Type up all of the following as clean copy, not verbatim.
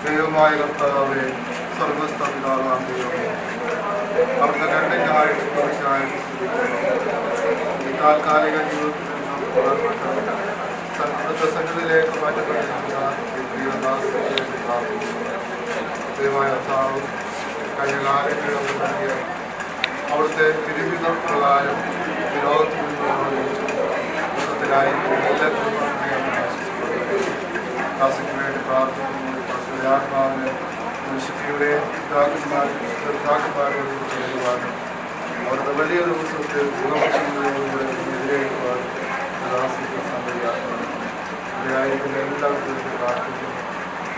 ദൈവമായ കർത്താവേ, സ്വർഗസ്ഥ പിതാവാം ദൈവമേ, അവിടുത്തെ കരുണയ്ക്കായി ഈ താൽക്കാലിക ജീവിതത്തിൽ നിന്നും അവിടുത്തെ സന്നിധിയിലേക്ക് മാറ്റപ്പെട്ടിരിക്കുന്ന ദൈവമായ കർത്താവ് കഴിഞ്ഞ കാലങ്ങളിൽ നൽകിയ അവിടുത്തെ തിരുവിധ പ്രകാരം വിരോധത്തിൽ നിന്നും എല്ലാ ദാസിക്ക് വേണ്ടി പ്രാർത്ഥിക്കുന്നു. ആത്മാവിനെ വിശുദ്ധിയുടെ പിതാക്കന്മാരോട് ചെയ്യുവാനും അവരുടെ വലിയ ദിവസത്തെ ഗുണവശങ്ങളിലൂടെ എതിരേൽക്കുവാനും ദാസിക്ക് സംഭവിക്കാറുണ്ട്. ഇവിടെയായിരിക്കുന്ന എല്ലാവർക്കും പ്രാർത്ഥിക്കുന്നു.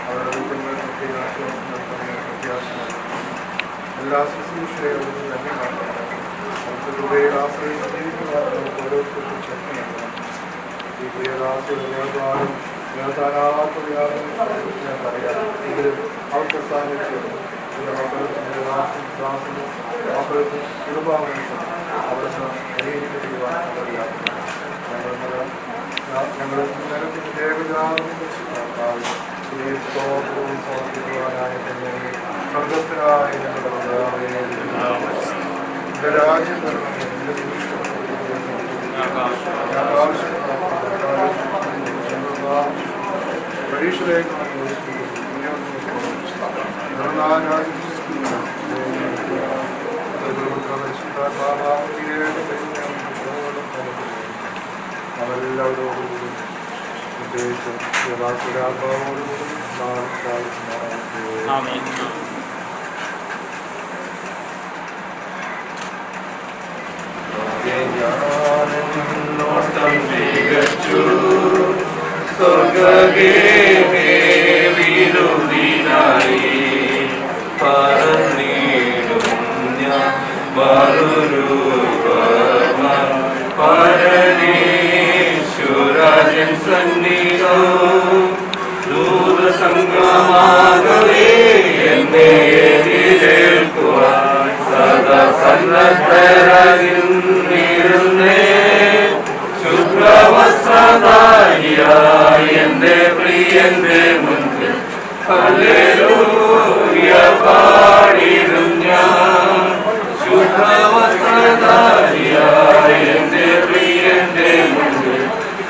അവരുടെ കുടുംബങ്ങൾക്ക് ആശ്വാസം നൽകുന്ന പ്രത്യാശ എല്ലാ ശുശ്രൂഷകളും തന്നെ കാണുന്നത് നമുക്ക് കൃപയിൽ ആശ്രയിച്ച് ജീവിക്കുവാനും നമുക്ക് ഓരോരുത്തർക്കും ശക്തി നൽകണം. ഈ പ്രിയദാസികളും ഞങ്ങൾക്കറിയാം. എങ്കിലും അവർക്ക് സ്ഥാനിച്ചു മക്കൾക്ക് കുടുംബാംഗങ്ങൾ അവിടുന്ന് പരിഹരിക്കപ്പെടുവാൻ കഴിയാറുണ്ട്. ഞങ്ങൾ നിലത്തിന് ദേവജാതവും സമർപ്പിക്കുവാനായ തന്നെ സ്വർഗസ്ഥനായ ഞങ്ങളുടെ രാജ്യം പരീക്ഷയിലേക്ക് അവരെല്ലാവരോടുകൂടി ഉദ്ദേശിച്ച് ആത്മാവോടുകൂടി പരമേശ്വരൻ സന്നിധോ ദൂതസംഗമാകവേ എന്നെ എതിരേൽക്കുവാൻ സദാ സന്നദ്ധരായിരുന്നേ. ശുഭ്രവസ്ത്രധാരിയായ എന്റെ പ്രിയന്റെ മുൻപിൽ ഹല്ലേലൂയ പാടിടും ഞാൻ. ശുഭ്രവസ്ത്രധാരിയായ എന്റെ പ്രിയന്റെ മുൻപിൽ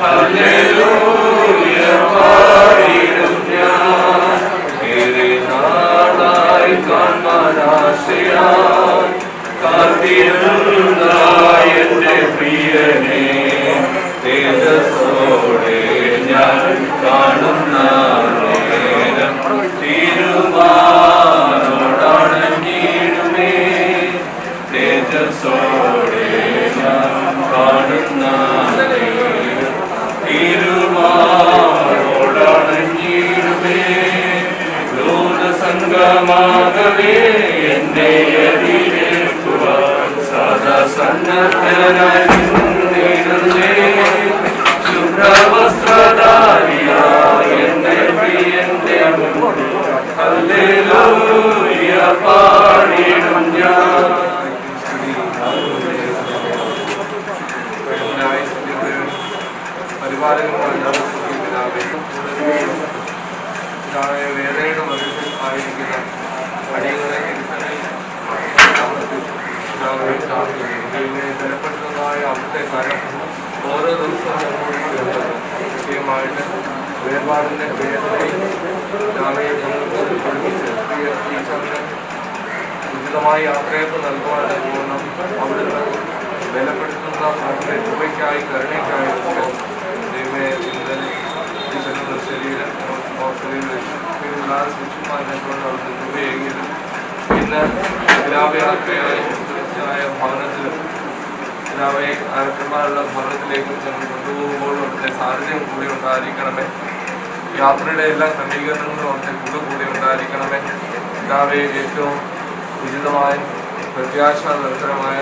ഹല്ലേലൂയ പാടിടും ഞാൻ. ഏറെ നാളായി കാണാനാശയായി കാത്തിരുന്ന എന്റെ പ്രിയനെ തേജസ്സോടെ ഞാൻ കാണുന്ന നേരം തീരുമാനോടണഞ്ഞിടുമേ. തേജസ്സോടെ ഞാൻ കാണുന്ന നേരം തീരുമാനോടണഞ്ഞിടുമേ. ലോകസംഗമാകവേ എന്നെ എതിരേൽക്കുവാൻ സദാ സന്നദ്ധനായി നിന്നിരുന്നേ. ശുഭ്രവസ്ത്രധാരിയായ എന്റെ പ്രിയന്റെ മുൻപിൽ ഹല്ലേലൂയ പാടിടും ഞാൻ. വേദനയുടെ മനുഷ്യൻ ആയിരിക്കുന്ന അടിയങ്ങളെ ബലപ്പെടുത്തുന്നതായ അവിടുത്തെ കാലം ഓരോ ദിവസവും കൃത്യമായിട്ട് വേർപാടിൻ്റെ വേദനയും ഉചിതമായ യാത്രയൊക്കെ നൽകുവാൻ പോകണം. അവിടുന്ന് ബലപ്പെടുത്തുന്ന അവരുടെ കൃപയ്ക്കായി കൃപയ്ക്കായി കരുണയ്ക്കായി ദൈവമേ ഇന്നലെ ഈശ്വരന്റെ ശരീരം ശിശുമാരെക്കൊണ്ട് അവിടുത്തെ കൃപയെങ്കിലും ഇന്ന് ഗ്രാമയാത്രയായി ഭവനത്തിലും ഗ്രാമയെ ആരക്കന്മാരുടെ ഭവനത്തിലേക്ക് ഞങ്ങൾ കൊണ്ടുപോകുമ്പോഴും അവിടുത്തെ സാന്നിധ്യം കൂടി ഉണ്ടായിരിക്കണമേ. യാത്രയുടെ എല്ലാ ക്രമീകരണങ്ങളും അവിടുത്തെ കൂടെ ഉണ്ടായിരിക്കണമേ. ഗ്രാമയെ ഏറ്റവും ഉചിതമായ പ്രത്യാശാനിരന്തരമായ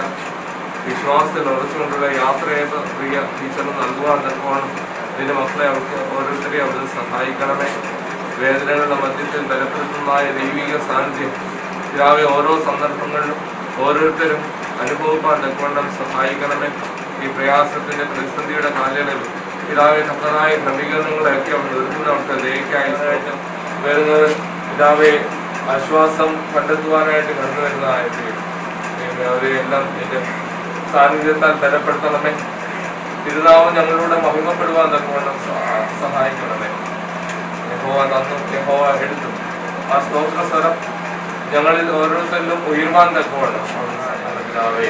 വിശ്വാസത്തിൽ ഉറച്ചുകൊണ്ടുള്ള യാത്രയെ പ്രിയ ടീച്ചറിന് നൽകുവാൻ തക്കോണം ഇതിൻ്റെ മക്കളെ അവർക്ക് ഓരോരുത്തരെയും അവിടുന്ന് സഹായിക്കണമേ. വേദനകളുടെ മധ്യത്തിൽ ബലപ്പെടുത്തുന്നതായ ദൈവിക സാന്നിധ്യം പിതാവെ ഓരോ സന്ദർഭങ്ങളിലും ഓരോരുത്തരും അനുഭവപ്പാൻ തക്കവണ്ണം സഹായിക്കണമേ. ഈ പ്രയാസത്തിൻ്റെ പ്രതിസന്ധിയുടെ കാലയളവിൽ പിതാവെ തക്കതായ ക്രമീകരണങ്ങളെയൊക്കെ അവർ നിർത്തുന്ന അവർക്ക് ദയക്കായി വരുന്നത് പിതാവെ ആശ്വാസം കണ്ടെത്തുവാനായിട്ട് കണ്ടുവരുന്നതായിട്ട് അവരെയെല്ലാം എൻ്റെ സാന്നിധ്യത്താൽ ബലപ്പെടുത്തണമേ. തിരുനാമം ഞങ്ങളിലൂടെ മഹിമപ്പെടുവാൻ തക്കവണ്ണം സഹായിക്കണമേ. യഹോവ തന്നും യഹോവ എടുത്തും ആ സ്തോത്ര സ്വരം ഞങ്ങളിൽ ഓരോരുത്തരിലും ഉയർവാൻ തക്കവണ്ണം പിതാവേ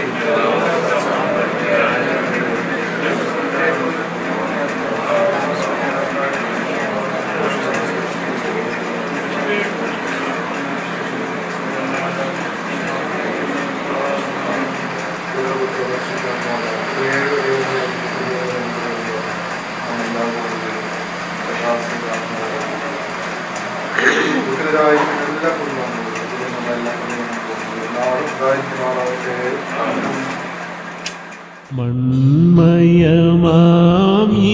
മൺമയമാം ഈ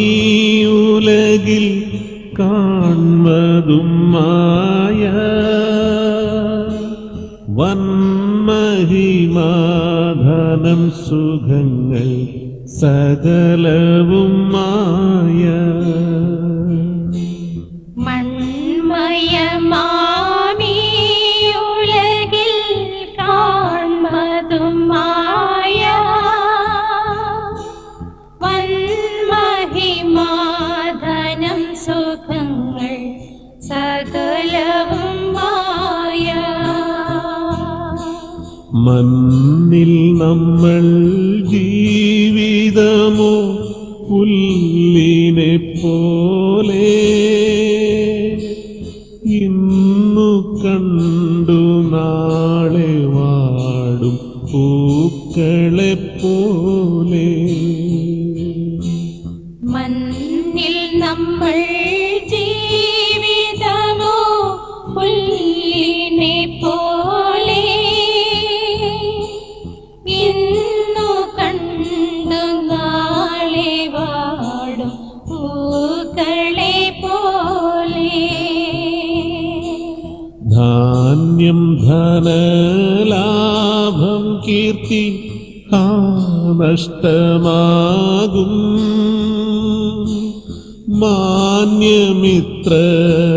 ഉലകിൽ കാൺമതും മായ വന്മഹിമാധനം സുഖങ്ങൾ സകലവും മായ മണ്ണിൽ നമ്മൾ ജീവിതമോ പുല്ലിനെ പോലെ ഇന്നു കണ്ടു നാളെ വാടും പൂക്കളെ പോലെ. മണ്ണിൽ നമ്മൾ ജീവിതമോ പുല്ലിനെ പോലെ ഇന്നു കണ്ടു നാളെ വാടും പൂക്കളെ പോലെ. ധാന്യം ധനലാഭം കീർത്തി നഷ്ടമാകും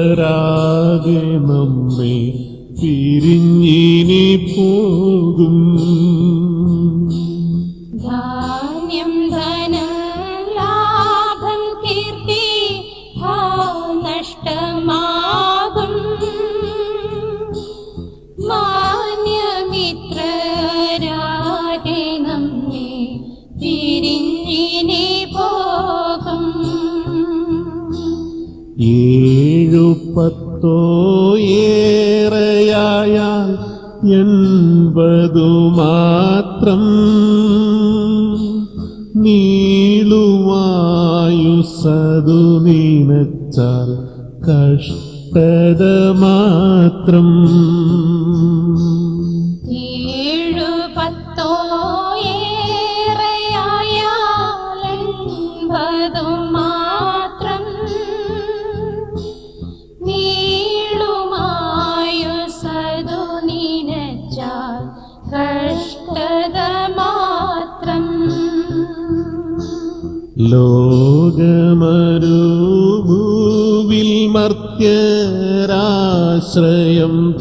മാന്യമിത്രരാകെ നമ്മെ പിരിഞ്ഞിനി പോകും. ധാന്യം ധനലാഭം കീർത്തി നഷ്ടമാകും മാന്യമിത്രരാകെ നമ്മെ പിരിഞ്ഞിനി പോകും. 7-10 ഏറെയായാൽ 80 മാത്രം നീളുമായുസ്സതു നിനച്ചാൽ കഷ്ടത മാത്രം. 7-10 ഏറെയായാൽ 80 മാത്രം നീളുമായുസ്സതു നിനച്ചാൽ കഷ്ടത മാത്രം. ലോകമരുഭൂവിൽ മർത്യരാശ്രയം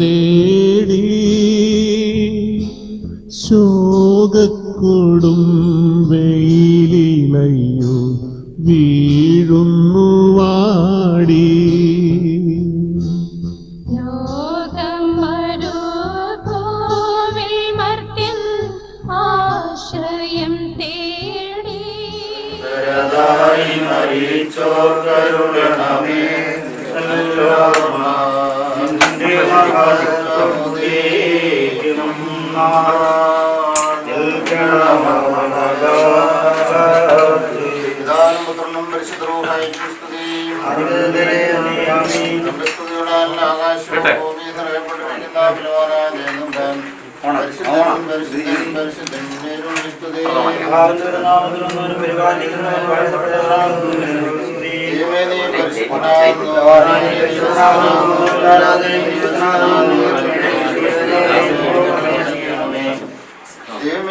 തേടി ശോകക്കൊടും വെയിലിലയ്യോ വീഴുന്നു വാടി. ലോകമരുഭൂവിൽ മർത്യൻ ആശ്രയം തേടി മരിച്ചോർക്കരുളണമേ നല്ലോർമ്മ നിന്റെ മഹാത്മ്യമുദീനം പിതാവിനും പുത്രനും പരിശുദ്ധ റൂഹായിക്കും സ്തുതി. നമ്മുടെ സ്തുതികളാൽ ആകാശവും ഭൂമിയും നിറയപ്പെട്ടിരിക്കുന്ന ബലവാനായ ദൈവം പരിശുദ്ധൻ പരിശുദ്ധൻ പരിശുദ്ധൻ ദൈവത്തിന്റെ സ്തുതി. ദൈവമേ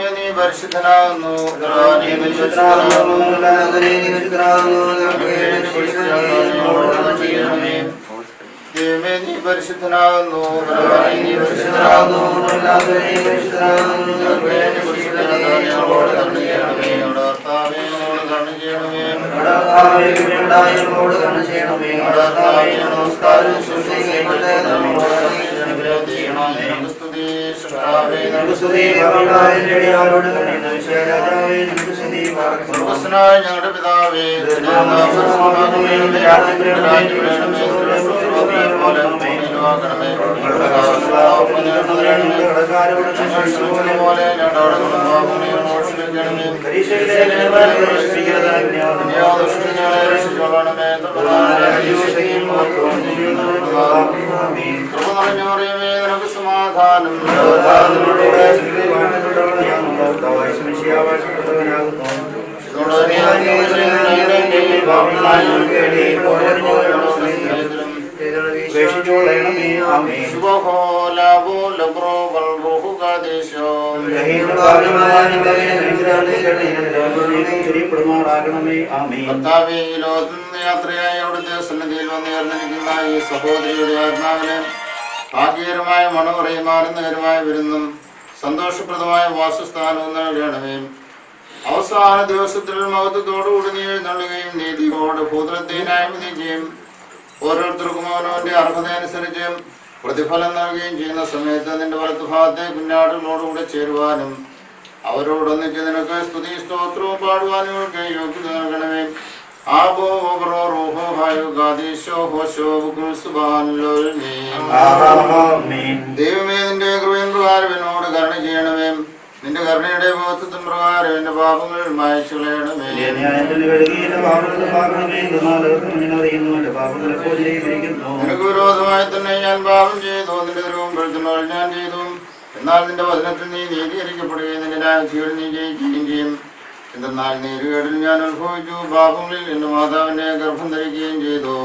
നീ പരിശുദ്ധനാകുന്നു. ദൈവമേ നീ പരിശുദ്ധനാകുന്നു. ദൈവമേ നീ പരിശുദ്ധനാകുന്നു. ഞങ്ങളുടെ പിതാവേ നിനക്ക് സമാധാനം. യാത്രയായി അവിടുത്തെ സന്നിധിയിൽ വന്നുയർന്നിരിക്കുന്ന ഈ സഹോദരിയുടെ ആത്മാവിനെ ഭാഗ്യകരമായ മണമുറയും ആനന്ദകരമായ വിരുന്നും സന്തോഷപ്രദമായ വാസസ്ഥാനവും നൽകണമേ. അവസാന ദിവസത്തിൽ മഹത്വത്തോടുകൂടി നീ എഴുന്നള്ളുകയും നീതിയോട് ഭൂതലത്തെ ന്യായവിധിക്കുകയും ഓരോരുത്തർക്കും അവനവന്റെ അർഹതയനുസരിച്ച് പ്രതിഫലം നൽകുകയും ചെയ്യുന്ന സമയത്ത് നിന്റെ വലത്തുഭാഗത്തെ കുഞ്ഞാടുകളോടുകൂടെ ചേരുവാനും അവരോടൊന്നിച്ച് നിനക്ക് സ്തുതി സ്തോത്രവും പാടുവാനും യോഗ്യത നൽകണമേ. ദൈവമേ നിന്റെ കൃപയും പ്രകാരം എന്നോട് കരുണ ചെയ്യണമേ. നിന്റെ കരുണയുടെ ബോധത്തിൻ പ്രകാരം എന്റെ പാപങ്ങൾ മായ്ച്ചു കളയണമേ. നിനക്ക് വിരോധമായി തന്നെ ഞാൻ പാപം ചെയ്തു. നിന്റെ തിരുവുമ്പോൾ ഞാൻ ചെയ്തു. എന്നാൽ നിന്റെ വചനത്തിൽ നീ നീതീകരിക്കപ്പെടുകയും നിന്റെ ന്യായത്തിൽ നീ ജയിക്കുകയും ചെയ്യും. എന്തെന്നാൽ നീരുകേടിൽ ഞാൻ അനുഭവിച്ചു. പാപങ്ങളിൽ എന്റെ മാതാവിന്റെ ഗർഭം ധരിക്കുകയും ചെയ്തു.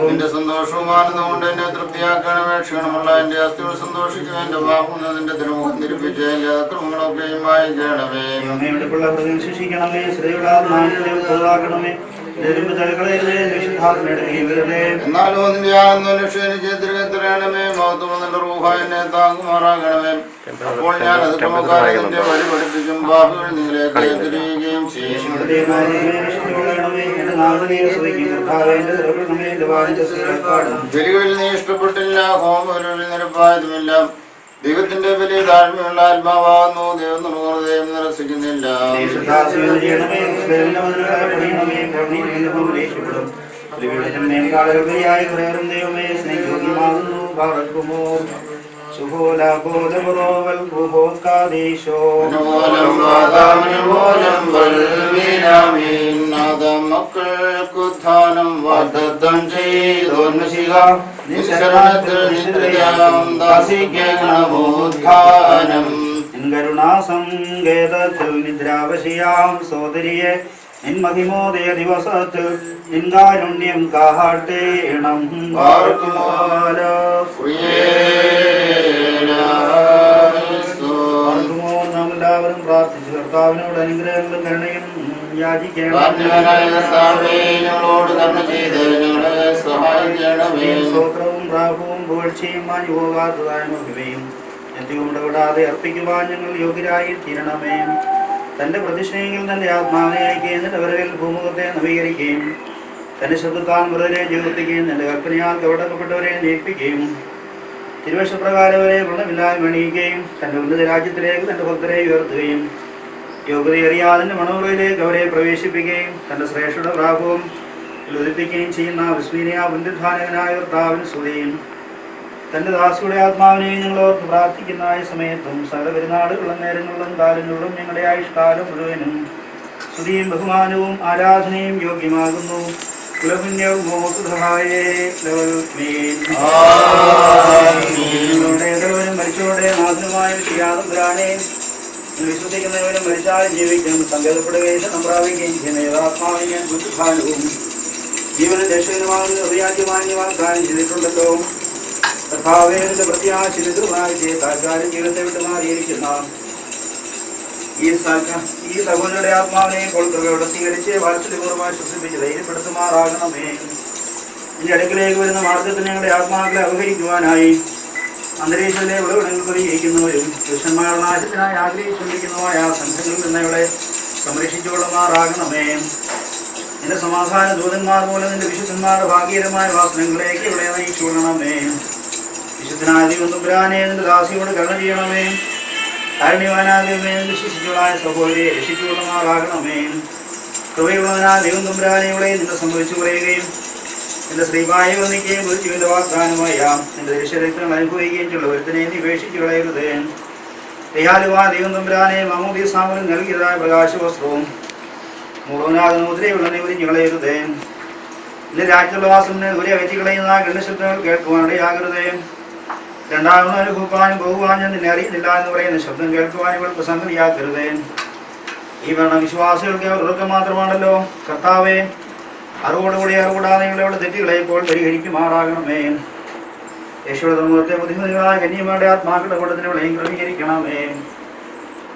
നിന്റെ സന്തോഷവും ആനന്ദം കൊണ്ട് എന്നെ തൃപ്തിയാക്കണമേ. ക്ഷീണമുള്ള എന്റെ അസ്ഥികൾ സന്തോഷിക്കും. എന്റെ പാപം നിന്റെ തിരുമുഖം തിരിപ്പിച്ച് എന്റെ അക്രമങ്ങളൊക്കെയും വായിക്കണമേ. എന്നാലോ നിന്റെ ആനന്ദം ലക്ഷ്യനിച്ച് തിരികെത്തരണമേ. മഹത്വം നിന്റെ റൂഹ എന്നെ താങ്ങുമാറാകണമേ. അപ്പോൾ ഞാൻ അതിക്രമക്കാരെ നിന്റെ വഴി പഠിപ്പിക്കും. പാപികൾ നിങ്ങളിലേക്ക് തിരിയുകയും ചെയ്യും. ബലികളിൽ നീ ഇഷ്ടപ്പെട്ടില്ല. ഹോമബലികളിൽ നിരപ്പായതുമില്ല. ദൈവത്തിന്റെ വലിയ താഴ്മയുള്ള ആത്മാവാകുന്നു. ദൈവം ഹൃദയം നിരസിക്കുന്നില്ല. മക്കൾക്കുദ്ധാനം വാഗ്ദത്തം ചെയ്തോന്മശിക നിശരണത്തിൽ ദാസിക്കണമോദ്ധാനം. കരുണാസങ്കേതത്തിൽ നിദ്രാവശിയാം സോദരിയെ നിൻ മഹിമോദയ ദിവസത്തിൽ നിൻ കാരുണ്യം കാട്ടേണം. എല്ലാവരും പ്രാർത്ഥിച്ചു കർത്താവിനോട് അനുഗ്രഹങ്ങളും കരുണയും യാചിക്കണം. സ്തോത്രവും പ്രാപവും പുകഴ്ചയും മാഞ്ഞു പോകാത്തതായ മഹിമയും നിത്യവും ഇടപെടാതെ അർപ്പിക്കുവാൻ ഞങ്ങൾ യോഗ്യരായി തീരണമേ. തന്റെ പ്രതിഷ്ഠയെങ്കിൽ തന്റെ ആത്മാവിനെ അയക്കുകയും എന്നിട്ട് അവരിൽ ഭൂമുഖത്തെ നവീകരിക്കുകയും തന്റെ ശബ്ദത്താൽ മൃതരെ ജീവിപ്പിക്കുകയും തന്റെ കൽപ്പനയാൽ കവടക്കപ്പെട്ടവരെ നീപ്പിക്കുകയും തിരുവശപ്രകാരം അവരെ ഗുണമില്ലായ്മ അണിയുകയും തന്റെ ഉന്നത രാജ്യത്തിലേക്ക് തന്റെ ഭക്തരെ ഉയർത്തുകയും യോഗ്യതയേറിയാതിന്റെ മണമുറയിലേക്ക് അവരെ പ്രവേശിപ്പിക്കുകയും തന്റെ ശ്രേഷ്ഠയുടെ പ്രാഭവും ഉദിപ്പിക്കുകയും ചെയ്യുന്ന വിസ്മീനിയ പുനരുദ്ധാനകനായ കർത്താവിന് സ്തുതിയും തന്റെ ദാസിയുടെ ആത്മാവിനെയും ഞങ്ങളോർത്ത് പ്രാർത്ഥിക്കുന്ന ഈ സമയത്തും സകല പെരുന്നാളുകളും നേരങ്ങളിലും കാലങ്ങളിലും ഞങ്ങളുടെ ആയുഷ്കാലം മുഴുവനും സ്തുതിയും ബഹുമാനവും ആരാധനയും യോഗ്യമാകുന്നു. മരിച്ചോടെ നാഥനുമായ ചെയ്യാതെ വിശ്വസിക്കുന്നവരും മരിച്ചാലും ജീവിക്കും സങ്കേതപ്പെടുകയും സംപ്രാപിക്കുകയും ചെയ്യുന്ന യഥാത്മാവിനെ ബുദ്ധിഭാനവും ജീവനും രക്ഷകരമാകുന്ന ഹൃദയാജ്യമാന്യ വാഗ്ദാനം ചെയ്തിട്ടുണ്ടല്ലോ. കർത്താവേന്റെ പ്രത്യാശിതമായി താൽക്കാലം ജീവിതത്തെ വിട്ട് മാറിയിരിക്കുന്ന ഈ സഹോദരയുടെ ആത്മാവിനെ കൊൾക്കവയോടെ സ്വീകരിച്ച് വാത്സല്യപൂർവ്വമായി ശ്വസിപ്പിച്ച് ധൈര്യപ്പെടുത്തുമാറാകണമേ. നിന്റെ അടുക്കിലേക്ക് വരുന്ന മാർഗത്തിൽ ഞങ്ങളുടെ ആത്മാക്കളെ അപഹരിക്കുവാനായി അന്തരീക്ഷത്തിലെ വിളവിടങ്ങൾ പരിഹരിക്കുന്നവരും പുരുഷന്മാരുടെ നാശത്തിനായി ആഗ്രഹിച്ചുകൊണ്ടിരിക്കുന്നതുമായ സംഘങ്ങളിൽ നിന്നവളെ സംരക്ഷിച്ചുകൊള്ളുമാറാകണമേ. നിന്റെ സമാധാന ദൂതന്മാർ മൂലം നിന്റെ വിശുദ്ധന്മാരുടെ ഭാഗീയരമായ വാസനങ്ങളിലേക്ക് ഇവിടെ നയിച്ചുകൊള്ളണമേ. വിശുദ്ധനായ ദൈവതമ്പുരാനെ നിന്റെ ദാസിയോട് കരുണ ചെയ്യണമേ. കാരുണ്യവാനാദ്യമേ വിശ്വസിച്ചുള്ളായ സഹോദരിയെ രക്ഷിച്ചുകൊള്ളുമാറാകണമേ. കൃപയുള്ളവനായ ദൈവതമ്പുരാനെ ഇവിടെ നിന്ന് സംഭവിച്ചു പറയുകയും എന്റെ ശ്രീഭായി വന്നിക്കുകയും ഒരു ജീവിത വാഗ്ദാനമായ എന്റെ ദൃശ്യരക്തങ്ങൾ അനുഭവിക്കുകയും ചെയ്യുന്ന ഒരുത്തിനെ നീ ഉപേക്ഷിച്ചു കളയരുത്. ദയാലുവായ ദൈവതമ്പുരാനെ മാമോദീസാമൂലം നൽകിയതായ പ്രകാശവസ്ത്രവും മുഴുവനാകുന്ന മുദ്രയുള്ള നീ കളയരുത്. എന്റെ രാജ്യവാസത്തിന് ഒരു അകറ്റി കളയുന്ന ഗണ്യശബ്ദങ്ങൾ കേൾക്കുവാനിടയാകരുത്. രണ്ടാമത് അനുഭവപ്പാനും പോകുവാൻ ഞാൻ നിന്നെ അറിയുന്നില്ല എന്ന് പറയുന്ന ശബ്ദം കേൾക്കുവാൻ ഇവൾക്ക് സംഗതിയാക്കരുത്. ഈ ഭരണ വിശ്വാസികൾക്ക് അവർക്ക് മാത്രമാണല്ലോ. കർത്താവേ, അറിവോടുകൂടി അറിവിടാതെ നിങ്ങളോട് തെറ്റുകളെ ഇപ്പോൾ പരിഹരിക്കുമാറാകണമേ. യേശുവിടെ സമൂഹത്തെ ബുദ്ധിമുട്ടുകളായ കന്യമാരുടെ ആത്മാക്കളുടെ കൂട്ടത്തിന് വിളയും ക്രമീകരിക്കണമേ.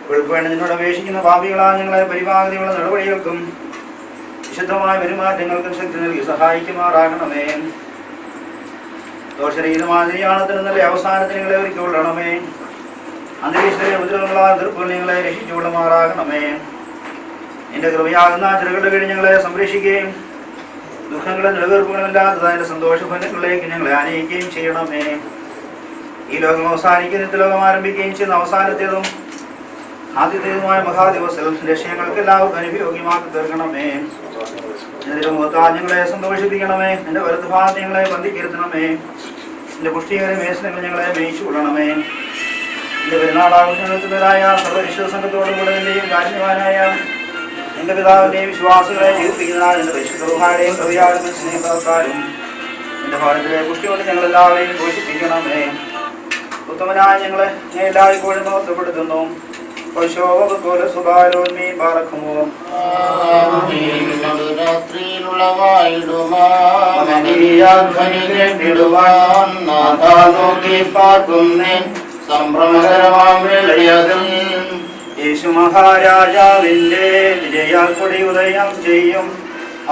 ഇവൾക്ക് വേണ്ടി നിന്നോട് അപേക്ഷിക്കുന്ന പാപികളായ ഞങ്ങളെ പരിപാകതിയുള്ള നടപടികൾക്കും വിശുദ്ധമായ പെരുമാറ്റങ്ങൾക്കും ശക്തി നൽകി സഹായിക്കുമാറാകണമേ. ദോഷരഹിതമായ നിര്യാണത്തിന് നല്ല അവസാനത്തിന് നിങ്ങളെ ഒരുക്കിക്കൊള്ളണമേ. അന്തരീക്ഷത്തിലെ മുദ്രകളായ എതിർപ്പുകൾ നിങ്ങളെ രക്ഷിച്ചുകൊള്ളുമാറാകണമേ. നിന്റെ കൃപയാകുന്ന ചെറുകളുടെ കീഴിൽ ഞങ്ങളെ സംരക്ഷിക്കുകയും ദുഃഖങ്ങളും നിലനിർപ്പുകളുമില്ലാത്തത് അതിന്റെ സന്തോഷഫലങ്ങളിലേക്ക് ഞങ്ങളെ ആനയിക്കുകയും ചെയ്യണമേ. ഈ ലോകം അവസാനിക്കുന്ന നിത്യലോകം ആരംഭിക്കുകയും ചെയ്യുന്ന അവസാനത്തേതും ആദ്യത്തേതുമായ മഹാദിവസം ലക്ഷ്യങ്ങൾക്ക് എല്ലാവർക്കും അനുഭയോഗ്യമാക്കി തീർക്കണമേ. നിന്റെ മുഖത്താൽ ഞങ്ങളെ സന്തോഷിപ്പിക്കണമേ. നിന്റെ വലത്ത് ഭാഗത്ത് ഞങ്ങളെ ബന്ധിക്കിരുത്തണമേ. നിന്റെ പുഷ്ടികര മേശനങ്ങൾ ഞങ്ങളെ മേയിച്ചു കൊള്ളണമേ. നിന്റെ പെരുന്നാളാഘോഷത്തിലായ സർവ്വവിശ്വ സംഘത്തോടും കൂടെ നിന്റെയും കാരുണ്യവാനായ നിന്റെ പിതാവിന്റെയും വിശ്വാസികളെ ജീവിപ്പിക്കുന്നതിനാൽ നിന്റെ പരിശുദ്ധരുടെയും കവിയാളും സ്നേഹക്കാരും നിന്റെ ഭവനത്തിലെ പുഷ്ടി കൊണ്ട് ഞങ്ങളെല്ലാവരെയും പോഷിപ്പിക്കണമേ. ഉത്തമനായ ഞങ്ങളെ നീ എല്ലായ്പ്പോഴും മഹത്വപ്പെടുത്തുന്നു. സംഭ്രമകരമാം വേളയതിൽ യേശു മഹാരാജാവിന്റെ വിജയാൽക്കൊടി ഉദയം ചെയ്യും.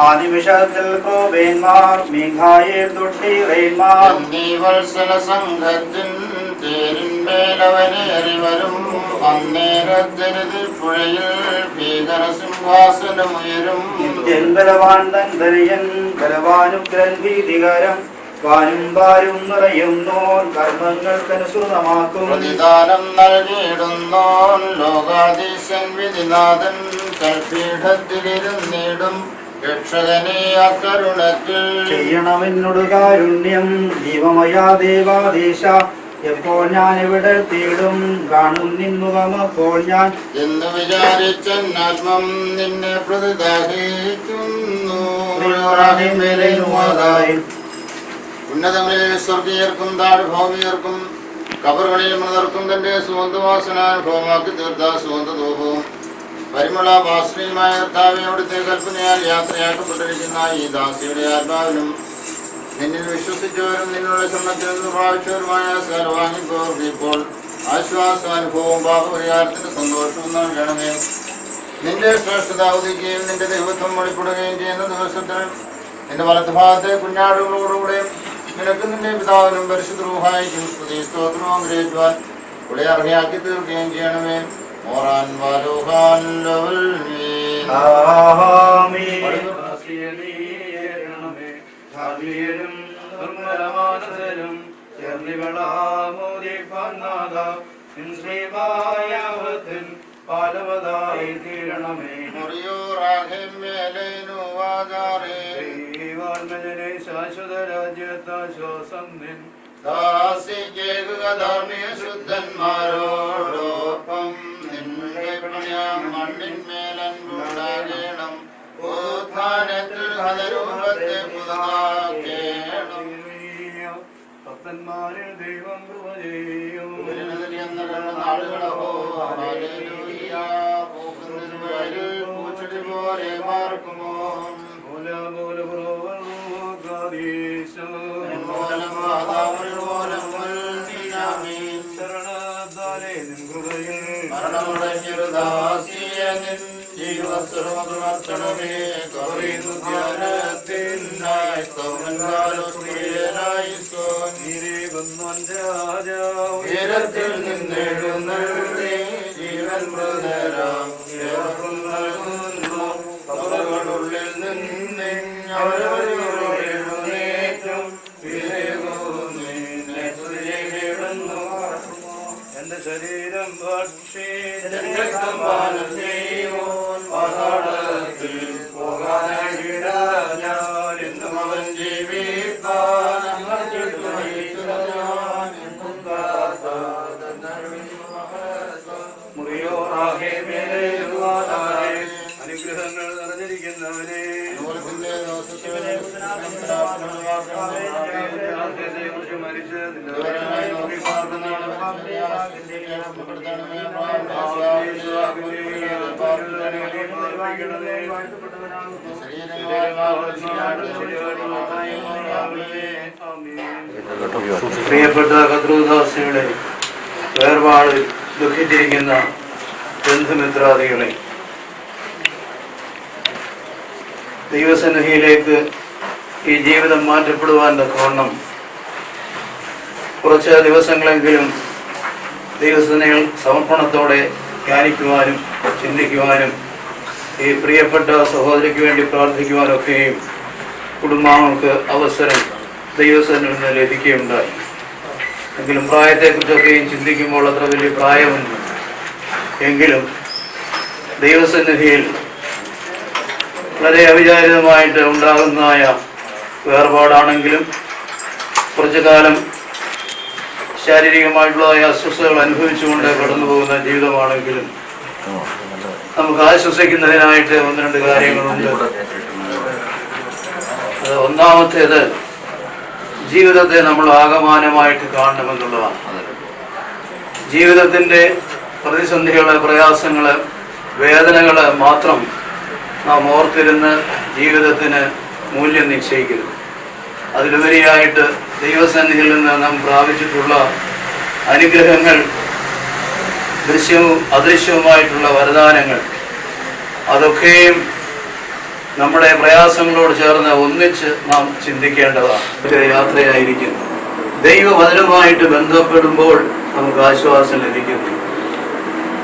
ആ നിമിഷത്തിൽ ക്രോബേന്മാർ മീഖായേൽ തൊട്ടിറേന്മാർ വത്സല സംഘത്തിൻ തേരിന്മേലവനേറി വരും. അന്നേരത്തിരുതിൽ പുഴയിൽ ഭീകര സിംഹാസനമുയരും. ബലവാൻ തൻ ധരിയൻ ബലവാനുഗ്രൻ ഭീതികരം വാനും പാരും നിറയുന്നോൻ കർമ്മങ്ങൾക്കനുസൃതമാക്കും. പ്രതിദാനം നൽകിയിടുന്നോൻ ലോകാധീശൻ വിധിനാഥൻ കൽപീഠത്തിലിരുന്നിടും. രക്ഷകനെ അക്കരുണത്തിൽ ചെയ്യണമെന്നോട് കാരുണ്യം ജീവമയാ ദേവാദേശ. എപ്പോൾ ഞാൻ ഇവിടെ തേടും കാണും നിൻമുഖമപ്പോൾ ഞാൻ എന്ന് വിചാരിച്ചാത്മം നിന്നെ പ്രതിദാഹിക്കുന്നു. ഉന്നതങ്ങളിൽ സ്വർഗീയർക്കും താഴ്ഭൗമിയർക്കും കബറുകളിൽ മൃതർക്കും തന്റെ സുഗന്ധവാസനാനുഭവമാക്കി തീർത്ത സുഗന്ധധൂപവും പരിമള വാസ്നീയമായ കർത്താവേ, അവിടുത്തെ കൽപ്പനയാൽ യാത്രയാക്കപ്പെട്ടിരിക്കുന്ന ഈ ദാസിയുടെ ആത്മാവിനും നിന്നിൽ വിശ്വസിച്ചവരും നിന്നുള്ള ശ്രമത്തിൽ നിന്ന് പ്രാപിച്ചവരുമായ സർവാനുഭവർക്ക് ഇപ്പോൾ ആശ്വാസാനുഭവവും പാപപരിഹാരത്തിന്റെ സന്തോഷവും നൽകണമേ. നിന്റെ ശ്രേഷ്ഠത ഉദിക്കുകയും നിന്റെ ദൈവത്വം വെളിപ്പെടുകയും ചെയ്യുന്ന ദിവസത്തിൽ നിന്റെ വലത്ത് ഭാഗത്തെ കുഞ്ഞാടുകളോടുകൂടെ നിനക്ക് നിന്റെ പിതാവിനും പരിശുദ്ധ റൂഹായിക്കും സ്തുതി സ്തോത്രവും അനുഗ്രഹിക്കുവാൻ ഇവിടെ അർഹയാക്കി തീർക്കുകയും ചെയ്യണമേ. മോറാൻ വാലോഹാൻ ലവൽ ആമീൻ. പാലവതായി തീരണമേ. ദൈവാത്മജനെ ശാശ്വത രാജ്യത്താശ്വാസം നിൻ ശുദ്ധന്മാരോടൊപ്പം നിന്റെ മണ്ണിന്മേലൻപുണ്ടാകണം. ഉത്ഥാനത്തിൽ ഹതരൂപത്തെ പുതുതാക്കേണം. ഭക്തന്മാരിൽ ദൈവം കൃപ ചെയ്യും. പോലെ മാർക്കുമോ ശരണത്താലേ നിൻ കൃപയിൽ ജീവസ്വരമേ ഉയരത്തിൽ നിന്നെഴുന്നള്ളി ജീവൻ മൃതരാം കബറുകളുള്ളിൽ നിന്ന് എന്റെ ശരീരം ഭക്ഷി ഞാൻ എന്നും അവൻ ജീവിപ്പാൻ അനുഗ്രഹങ്ങൾ നിറഞ്ഞിരിക്കുന്നവനെ മരിച്ച് പ്രിയപ്പെട്ട കദ്രൂദാസിയുടെ വേർപാടിൽ ദുഃഖിച്ചിരിക്കുന്ന ബന്ധുമിത്രാദികളെ, ദൈവസന്നിധിയിലേക്ക് ഈ ജീവിതം മാറ്റപ്പെടുവാൻ തക്കവണ്ണം കുറച്ച് ദിവസങ്ങളെങ്കിലും ദൈവസന്നിധിയിൽ സമർപ്പണത്തോടെ ധ്യാനിക്കുവാനും ചിന്തിക്കുവാനും ഈ പ്രിയപ്പെട്ട സഹോദരിക്ക് വേണ്ടി പ്രാർത്ഥിക്കുവാനൊക്കെയും കുടുംബാംഗങ്ങൾക്ക് അവസരം ദൈവസന്നിധിയിൽ നിന്ന് ലഭിക്കുകയുണ്ടായി. എങ്കിലും പ്രായത്തെക്കുറിച്ചൊക്കെയും ചിന്തിക്കുമ്പോൾ അത്ര വലിയ പ്രായമൊന്നും, എങ്കിലും ദൈവസന്നിധിയിൽ വളരെ അവിചാരിതമായിട്ട് ഉണ്ടാകുന്നതായ വേർപാടാണെങ്കിലും കുറച്ചു കാലം ശാരീരികമായിട്ടുള്ളതായ അസ്വസ്ഥതകൾ അനുഭവിച്ചുകൊണ്ട് കടന്നു പോകുന്ന ജീവിതമാണെങ്കിലും നമുക്ക് ആശ്വസിക്കുന്നതിനായിട്ട് ഒന്ന് രണ്ട് കാര്യങ്ങളുണ്ട്. അത് ഒന്നാമത്തേത്, ജീവിതത്തെ നമ്മൾ ആകമാനമായിട്ട് കാണണമെന്നുള്ളതാണ്. ജീവിതത്തിൻ്റെ പ്രതിസന്ധികള്, പ്രയാസങ്ങള്, വേദനകള് മാത്രം നാം ഓർത്തിരുന്ന് ജീവിതത്തിന് മൂല്യം നിശ്ചയിക്കുന്നു. അതിലുപരിയായിട്ട് ദൈവസന്നിധിയിൽ നിന്ന് നാം പ്രാപിച്ചിട്ടുള്ള അനുഗ്രഹങ്ങൾ, ദൃശ്യവും അദൃശ്യവുമായിട്ടുള്ള വരദാനങ്ങൾ, അതൊക്കെയും നമ്മുടെ പ്രയാസങ്ങളോട് ചേർന്ന് ഒന്നിച്ച് നാം ചിന്തിക്കേണ്ടതാണ്. യാത്രയായിരിക്കുന്നു. ദൈവവചനവുമായിട്ട് ബന്ധപ്പെടുമ്പോൾ നമുക്ക് ആശ്വാസം ലഭിക്കുന്നു.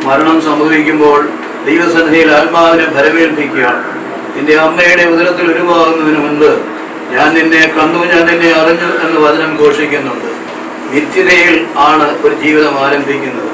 മരണം സംഭവിക്കുമ്പോൾ ദൈവസന്നിധിയിൽ ആത്മാവിനെ ഭരമേൽപ്പിക്കുകയാണ്. നിന്റെ അമ്മയുടെ ഉദരത്തിൽ ഉരുവാകുന്നതിന് മുൻപ് ഞാൻ നിന്നെ കണ്ടു, ഞാൻ നിന്നെ അറിഞ്ഞു എന്ന് വചനം ഘോഷിക്കുന്നുണ്ട്. നിത്യതയിൽ ആണ് ഒരു ജീവിതം ആരംഭിക്കുന്നത്.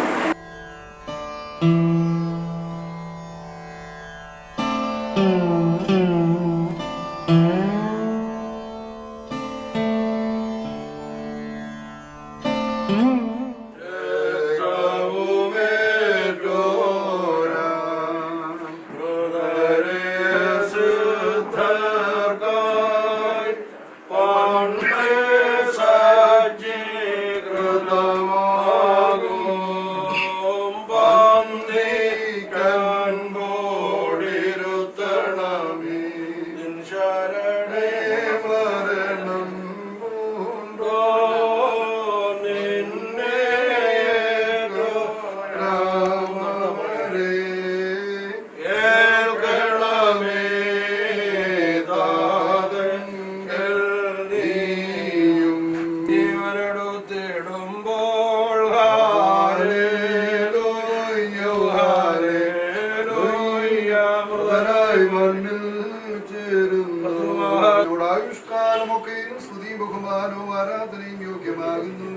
ആയുഷ്കാലമൊക്കെയും സ്തുതി ബഹുമാനവും ആരാധനയും യോഗ്യമാകുന്നു.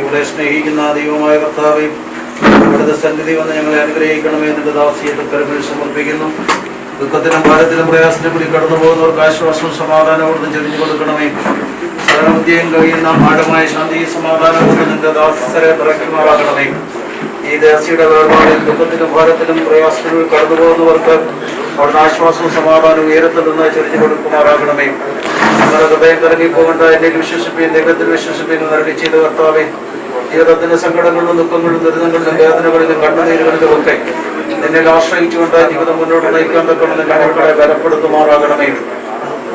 ഇവിടെ സ്നേഹിക്കുന്ന ദൈവമായ കർത്താവേ, ഇവിടുത്തെ സന്നിധി വന്ന് ഞങ്ങളെ അനുഗ്രഹിക്കണമേ. എന്നിട്ട് ദാസിയെ തൃക്കരങ്ങളിൽ സമർപ്പിക്കുന്നു. ദുഃഖത്തിലും ഭാരത്തിലും പ്രയാസത്തിലും കൂടി കടന്നു പോകുന്നവർക്ക് ആശ്വാസവും സമാധാനവും ചെറിഞ്ഞു കൊടുക്കണമേ. സർവബുദ്ധിയും കഴിയുന്ന ആഴമായ ശാന്തിയും സമാധാനവും നിന്റെ ദാസരെ നിറയ്ക്കുമാറാകണമേ. ഈ ദാസിയുടെ വേർപാടിൽ ദുഃഖത്തിലും ഭാരത്തിലും പ്രയാസത്തിലും കടന്നു പോകുന്നവർക്ക് അവിടുന്ന് ആശ്വാസവും സമാധാനവും ഉയരത്തിൽ നിന്ന് ചെറിഞ്ഞു കൊടുക്കുമാറാകണമേ. നിങ്ങളുടെ ഹൃദയം കറങ്ങിപ്പോകേണ്ട, എന്നിൽ വിശ്വസിപ്പീൻ, ദൈവത്തിൽ വിശ്വസിപ്പീൻ എന്നരളി ചെയ്ത കർത്താവേ, ജീവിതത്തിന്റെ സങ്കടങ്ങളിലും ദുഃഖങ്ങളിലും ദുരിതങ്ങളിലും വേദനകളിലും കണ്ണുനീരുകളിലും ഒക്കെ നിന്നിൽ ആശ്രയിച്ചുകൊണ്ട് ജീവിതം മുന്നോട്ട് നയിക്കാൻ തക്കണമെന്ന് ഞങ്ങളെ ബലപ്പെടുത്തുമാറാകണമേ.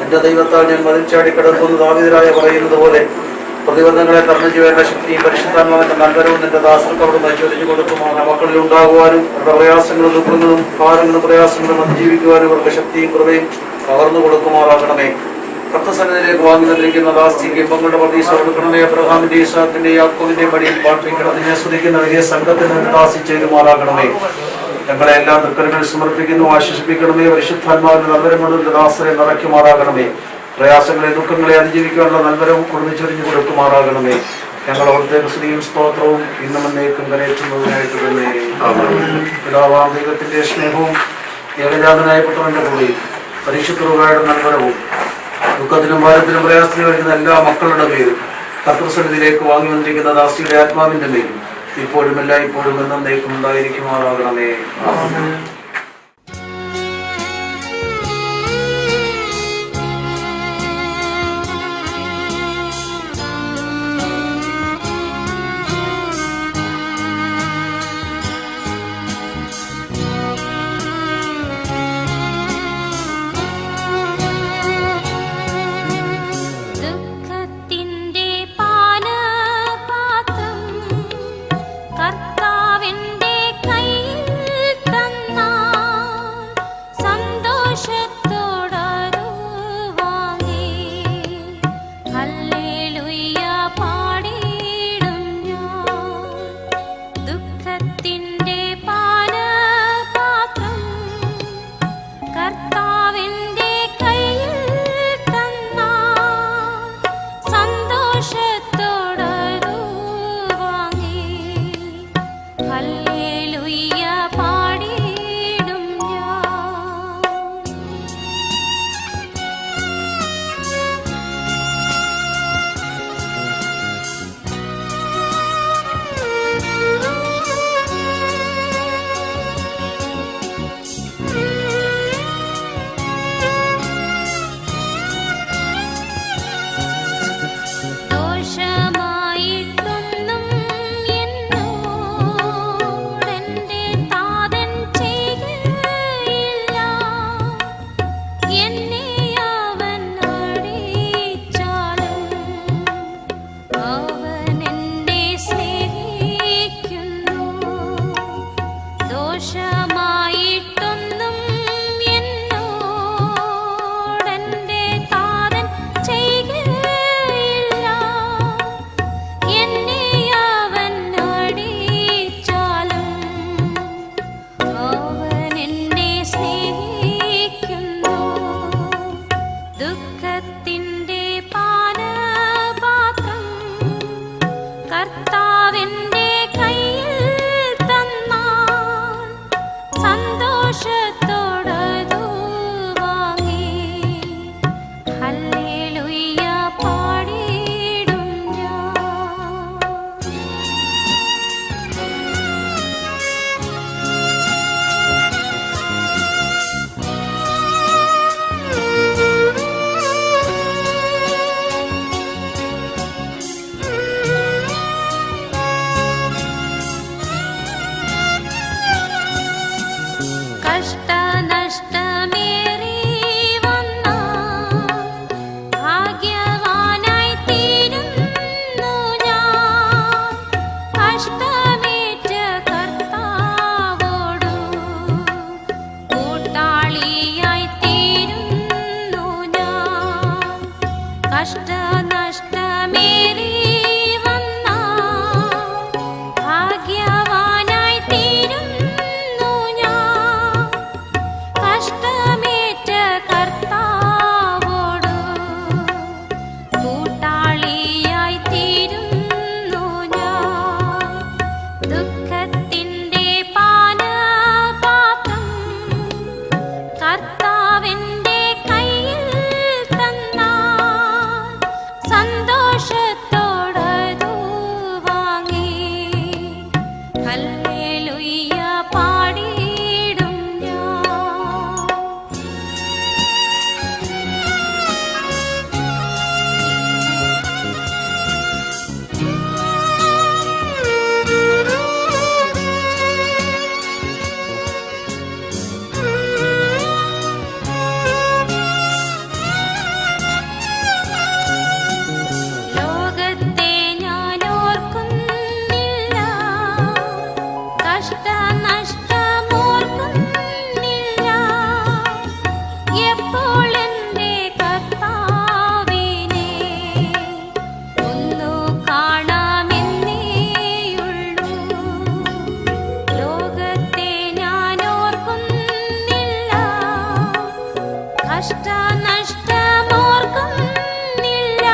എന്റെ ദൈവത്താൽ ഞാൻ മതിൽ ചാടി കിടക്കുന്ന ദാവീദായ പറയുന്നത് പോലെ പ്രതിബന്ധങ്ങളെ തരണം ചെയ്യേണ്ട ശക്തിയും പരിശുദ്ധാത്മാവിന്റെ നന്മരവും നിന്റെ ദാസർക്ക് അവിടെ ചൊരിഞ്ഞു കൊടുക്കുമാണ്. മക്കളിൽ ഉണ്ടാകുവാനും അവരുടെ പ്രയാസങ്ങളും ദുഃഖങ്ങളും ഭാരങ്ങളും പ്രയാസങ്ങളും അതിജീവിക്കുവാനും അവർക്ക് ശക്തിയും കൃപയും പകർന്നു കൊടുക്കുമാറാകണമേ. ഭക്തസന്നിധിയിലേക്ക് വാങ്ങി നിന്നിരിക്കുന്ന ദാസ്തിക്ക് ഇമ്പങ്ങളുടെ പ്രതീക്ഷ കൊടുക്കണമേ. അബ്രഹാമിന്റെ ഇസാക്കിന്റെ യാക്കോബിന്റെ മടിയിൽ പാർപ്പിക്കണതിനെ സ്തുതിക്കുന്ന വലിയ സംഘത്തിന് ദാസിച്ചേരുമാറാകണമേ. ഞങ്ങളെ എല്ലാം തൃക്കരങ്ങളിൽ സമർപ്പിക്കുന്നു. ആശ്വസിപ്പിക്കണമേ. പരിശുദ്ധാത്മാവിന്റെ നന്മരങ്ങളും ദാസരെ നിറയ്ക്കുമാറാകണമേ. പ്രയാസങ്ങളെ ദുഃഖങ്ങളെ അതിജീവിക്കാനുള്ള നന്മരവും ഒളിച്ചൊരിഞ്ഞു കൊടുക്കുമാറാകണമേ. ഞങ്ങൾ അവിടുത്തെ സ്തുതിയും സ്തോത്രവും ഇന്നും എന്നേക്കും കരയറ്റുന്നതിനായിട്ട് തന്നെ. പിതാവാം ദൈവത്തിന്റെ സ്നേഹവും ഏകജാതനായ പുത്രന്റെ കൂടെയും പരിശുദ്ധരുടെ നന്മരവും ദുഃഖത്തിലും ഭാരത്തിലും പ്രയാസത്തിലും വരുന്ന എല്ലാ മക്കളുടെ പേരും കർത്തൃസന്നിധിയിലേക്ക് വാങ്ങി വന്നിരിക്കുന്ന ദാസിയുടെ ആത്മാവിന്റെ പേരും ഇപ്പോഴും എല്ലായ്പ്പോഴും എന്നേക്കും ഉണ്ടായിരിക്കുമാറാകണമേ. കർത്താവിന്റെ കയ്യിൽ തന്ന കഷ്ടനഷ്ടമോർക്കുന്നില്ല.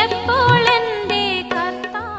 എപ്പോൾ എൻ്റെ കർത്താവ്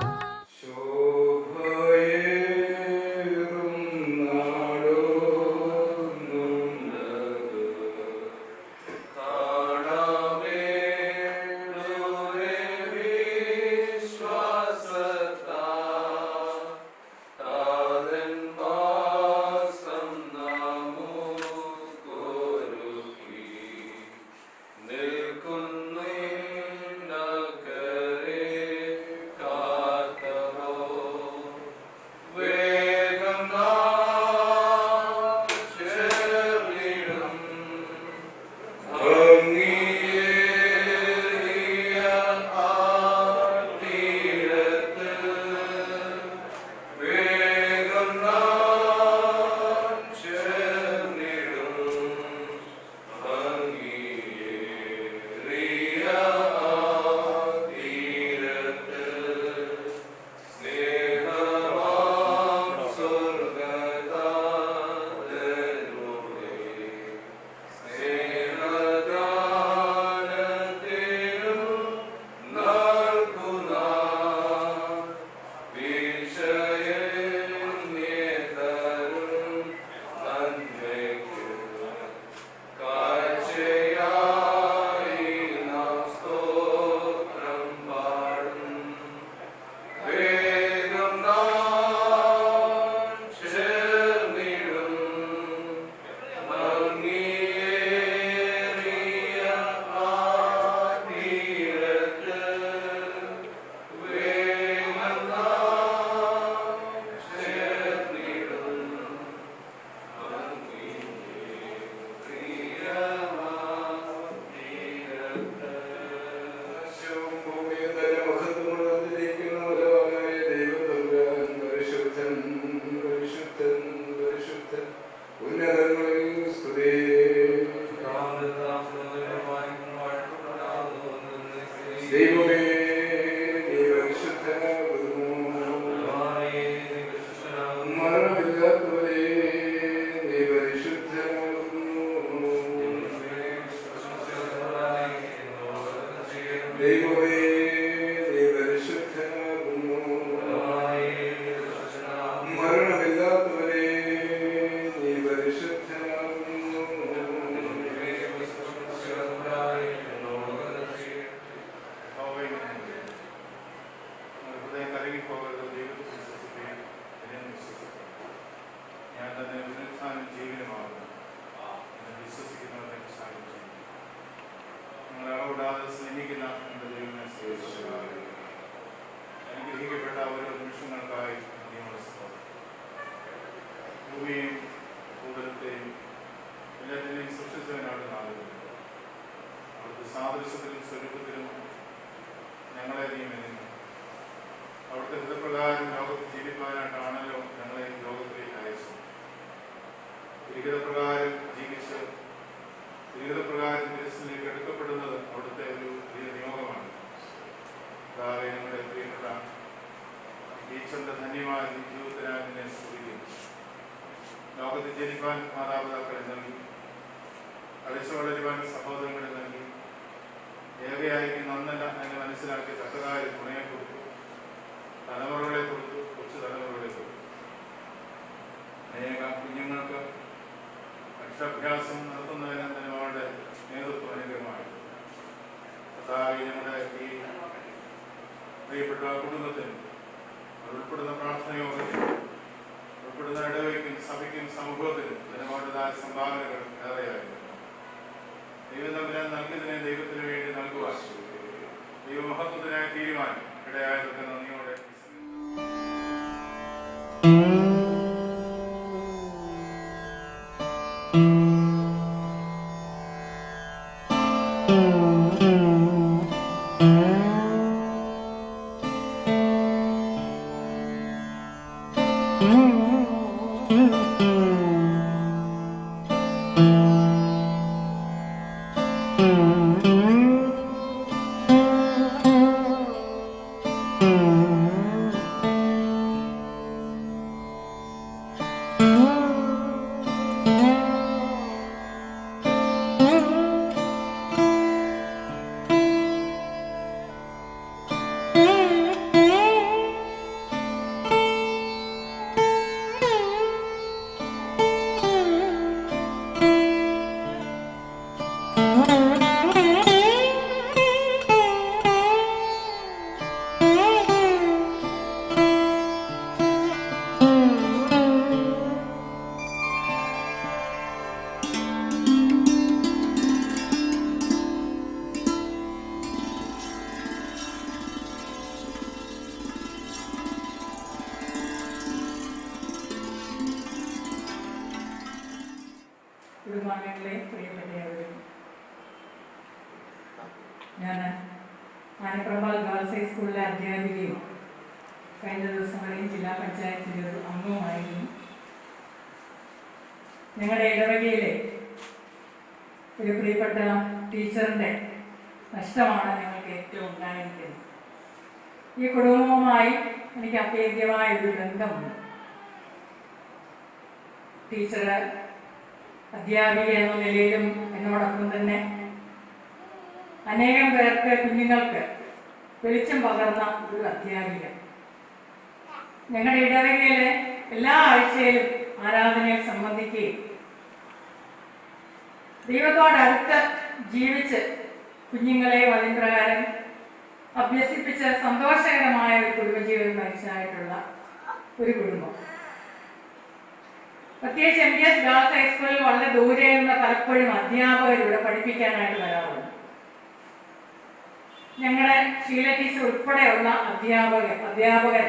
കുടുംബാംഗങ്ങളെ, പ്രിയപ്പെട്ടവരും, ഞാൻ ആനപ്രമ്പാൽ ഗേൾസ് ഹൈസ്കൂളിലെ അധ്യാപികയും കഴിഞ്ഞ ദിവസങ്ങളിൽ ജില്ലാ പഞ്ചായത്തിൻ്റെ ഒരു അംഗവുമായിരുന്നു. ഞങ്ങളുടെ ഇടവകയിലെ ഒരു പ്രിയപ്പെട്ട ടീച്ചറിൻ്റെ നഷ്ടമാണ് ഞങ്ങൾക്ക് ഏറ്റവും ഉണ്ടായിരിക്കുന്നത്. ഈ കുടുംബവുമായി എനിക്ക് അഭേദ്യമായ ഒരു ബന്ധമുണ്ട്. ടീച്ചർ അധ്യാപിക എന്ന നിലയിലും എന്നോടൊപ്പം തന്നെ അനേകം പേർക്ക്, കുഞ്ഞുങ്ങൾക്ക് വെളിച്ചം പകർന്ന ഒരു അധ്യാപിക. ഞങ്ങളുടെ ഇടവകയിലെ എല്ലാ ആഴ്ചയിലും ആരാധനയിൽ സംബന്ധിക്കുകയും ദൈവത്തോടടുത്ത് ജീവിച്ച് കുഞ്ഞുങ്ങളെ വചനപ്രകാരം അഭ്യസിപ്പിച്ച് സന്തോഷകരമായ ഒരു കുടുംബജീവിതം നയിച്ചായിട്ടുള്ള ഒരു കുടുംബം. പ്രത്യേകിച്ച് MTS ഗേൾസ് ഹൈസ്കൂളിൽ വളരെ ദൂരെ നിന്ന് പലപ്പോഴും അധ്യാപകരിവിടെ പഠിപ്പിക്കാനായിട്ട് വരാറുണ്ട്. ഞങ്ങളുടെ ഷീല ടീച്ചർ ഉൾപ്പെടെയുള്ള അധ്യാപകർ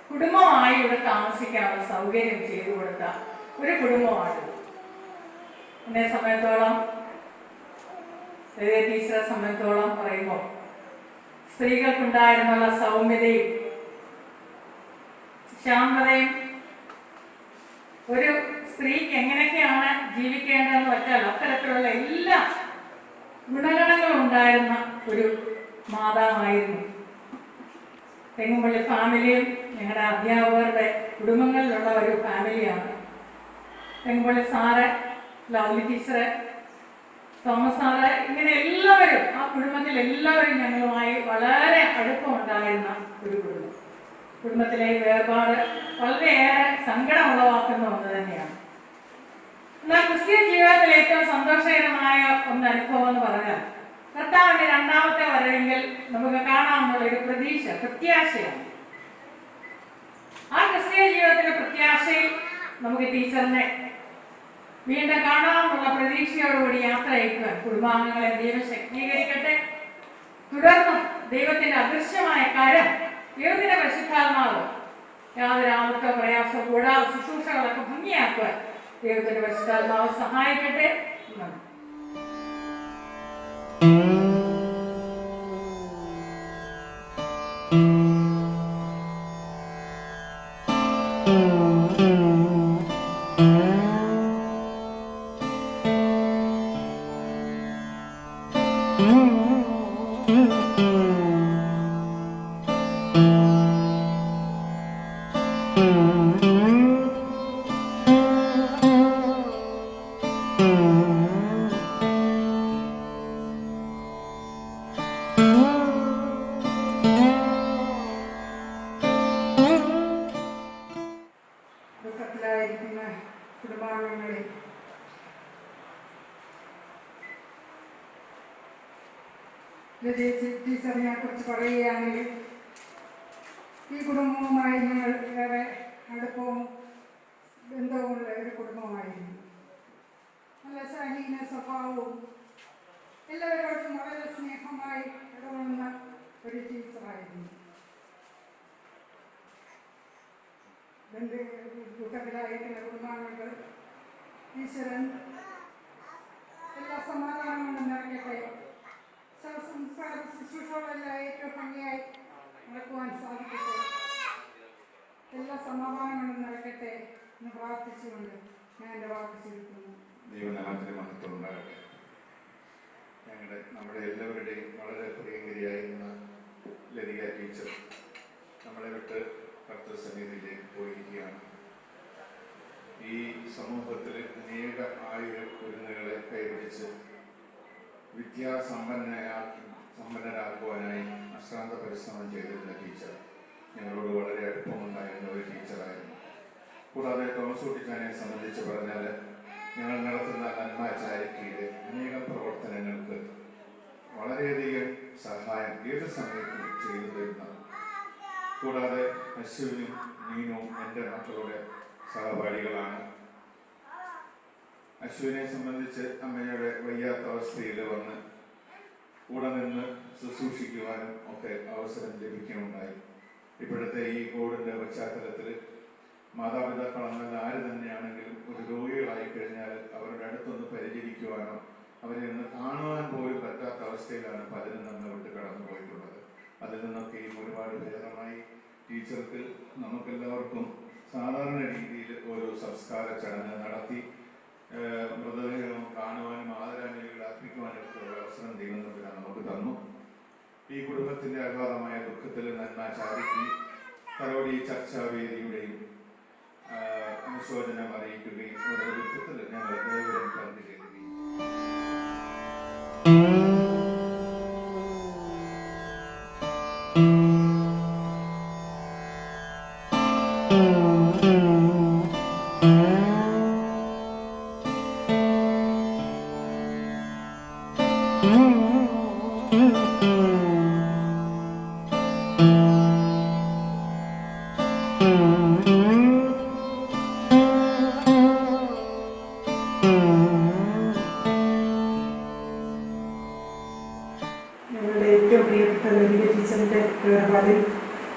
കുടുംബമായി ഇവിടെ താമസിക്കാനുള്ള സൗകര്യം ചെയ്തു കൊടുത്ത ഒരു കുടുംബമാണ്. എന്നെ സംബന്ധിച്ചോളം, ടീച്ചറെ സംബന്ധിച്ചോളം പറയുമ്പോൾ സ്ത്രീകൾക്കുണ്ടായിരുന്നുള്ള സൗമ്യതയും ശാന്തതയും, ഒരു സ്ത്രീക്ക് എങ്ങനെയൊക്കെയാണ് ജീവിക്കേണ്ടതെന്ന് വെച്ചാൽ അത്തരത്തിലുള്ള എല്ലാ ഗുണഗണങ്ങളും ഉണ്ടായിരുന്ന ഒരു മാതാവായിരുന്നു. തെങ്ങുംപള്ളി ഫാമിലിയും ഞങ്ങളുടെ അധ്യാപകരുടെ കുടുംബങ്ങളിലുള്ള ഒരു ഫാമിലിയാണ്. Thengumpally sir, lovely teacher, Thomas sir, ഇങ്ങനെ എല്ലാവരും, ആ കുടുംബത്തിൽ എല്ലാവരും ഞങ്ങളുമായി വളരെ അടുപ്പമുണ്ടായിരുന്ന ഒരു കുടുംബം. കുടുംബത്തിലെ വേർപാട് വളരെയേറെ സങ്കടം ഉളവാക്കുന്ന ഒന്ന് തന്നെയാണ്. എന്നാൽ ക്രിസ്ത്യൻ ജീവിതത്തിൽ ഏറ്റവും സന്തോഷകരമായ ഒന്ന് അനുഭവം എന്ന് പറഞ്ഞാൽ കർത്താവിന്റെ രണ്ടാമത്തെ വരവെങ്കിൽ നമുക്ക് കാണാമെന്നുള്ള ഒരു പ്രത്യാശയാണ്. ആ ക്രിസ്തീയ ജീവിതത്തിന്റെ പ്രത്യാശയിൽ നമുക്ക് ടീച്ചറിനെ വീണ്ടും കാണാമെന്നുള്ള പ്രതീക്ഷയോടുകൂടി യാത്ര അയക്കുവാൻ കുടുംബാംഗങ്ങളെ ദൈവം ശക്തീകരിക്കട്ടെ. തുടർന്നും ദൈവത്തിന്റെ അദൃശ്യമായ കരം, ദൈവത്തിന്റെ പരിശുദ്ധാത്മാവ് യാതൊരു ആപത്തോ പ്രയാസോ കൂടാതെ ശുശ്രൂഷകളൊക്കെ ഭംഗിയാക്കുവാൻ ദൈവത്തിന്റെ പരിശുദ്ധാത്മാവ് സഹായിക്കട്ടെ. ദുഃഖത്തിലായിരിക്കുന്ന കുടുംബാംഗങ്ങളെ ടീച്ചറിനെ കുറിച്ച് പറയുകയാണെങ്കിൽ ഈ കുടുംബവുമായി ഞങ്ങൾ ഏറെ അടുപ്പവും ബന്ധവുമുള്ള ഒരു കുടുംബമായിരുന്നു. നല്ല ശാലീന സ്വഭാവവും എല്ലാവരോടും വളരെ സ്നേഹമായി ഇടപെടുന്ന ഒരു ടീച്ചറായിരുന്നു. ദുഃഖത്തിലായിരിക്കുന്ന കുടുംബാംഗങ്ങൾ ഈശ്വരൻ എല്ലാ സമാധാനങ്ങളും നിറയ്ക്കട്ടെ. സംസ്കാര ശുശ്രൂഷകളെല്ലാം ഏറ്റവും ഭംഗിയായി നടക്കുവാൻ സാധിക്കട്ടെ. എല്ലാ സമാധാനങ്ങളും നിറയ്ക്കട്ടെ എന്ന് പ്രാർത്ഥിച്ചുകൊണ്ട് ഞാൻ എൻ്റെ വാക്ക് ചുരുക്കുന്നു. ദൈവനാമത്തിന് മഹത്വം ഉണ്ടാകട്ടെ. നമ്മുടെ എല്ലാവരുടെയും വളരെ പ്രിയങ്കരിയായിരുന്ന ലതിക ടീച്ചർ നമ്മളെ വിട്ട് കർത്തൃസന്നിധിയിലേക്ക് പോയിരിക്കുകയാണ്. ഈ സമൂഹത്തിൽ അനേക ആയിരം കുരുന്നുകളെ കൈപിടിച്ച് സമ്പന്നരാക്കുവാനായി അശ്രാന്ത പരിശ്രമം ചെയ്തിരുന്ന ടീച്ചർ ഞങ്ങളോട് വളരെ അടുപ്പമുണ്ടായിരുന്ന ഒരു ടീച്ചറായിരുന്നു. കൂടാതെ തോമസ് കുട്ടിച്ചാനെ സംബന്ധിച്ച് പറഞ്ഞാൽ ഞങ്ങൾ നടത്തുന്ന നന്മ ചാരിറ്റിയിലെ അനേകം പ്രവർത്തനങ്ങൾക്ക് വളരെയധികം സഹായം ഏത് സമയത്തും ചെയ്തു തരുന്ന, കൂടാതെ അശ്വിനും നീനും എൻ്റെ മക്കളുടെ സഹപാഠികളാണ്. അശ്വിനെ സംബന്ധിച്ച് അമ്മയുടെ വയ്യാത്ത അവസ്ഥയിൽ വന്ന് കൂടെ നിന്ന് ശുശ്രൂഷിക്കുവാനും ഒക്കെ അവസരം ലഭിക്കുകയുണ്ടായി. ഇപ്പോഴത്തെ ഈ കോവിഡിൻ്റെ പശ്ചാത്തലത്തിൽ മാതാപിതാക്കളെന്നല്ല ആര് തന്നെയാണെങ്കിലും ഒരു രോഗികളായി കഴിഞ്ഞാൽ അവരുടെ അടുത്തൊന്ന് പരിചരിക്കുവാനോ അവരെ ഒന്ന് കാണുവാൻ പോലും പറ്റാത്ത അവസ്ഥയിലാണ് പലരും നമ്മെ വിട്ട് കടന്നു പോയിട്ടുള്ളത്. അതിൽ നിന്നൊക്കെയും ഒരുപാട് ഭേദമായി ടീച്ചർക്ക് നമുക്കെല്ലാവർക്കും സാധാരണ രീതിയിൽ ഒരു സംസ്കാര ചടങ്ങ് നടത്തി മൃതദേഹം കാണുവാനും ആദരാഞ്ജലികൾ അർപ്പിക്കുവാനും ഒക്കെ ഉള്ള അവസരം ദൈവം നമുക്ക് തന്നു. ഈ കുടുംബത്തിന്റെ അഗാധമായ ദുഃഖത്തിൽ നന്മ ചാരിറ്റി തലോടി ചർച്ചാവേദിയുടെയും അനുശോചനം അറിയിക്കുകയും അവരുടെ ദുഃഖത്തിൽ ഞങ്ങൾ ഏവരും പങ്കുചേരുകയും. ഞങ്ങളുടെ ഏറ്റവും പ്രിയപ്പെട്ട ലളിത ടീച്ചറിൻ്റെ വേർപാടിൽ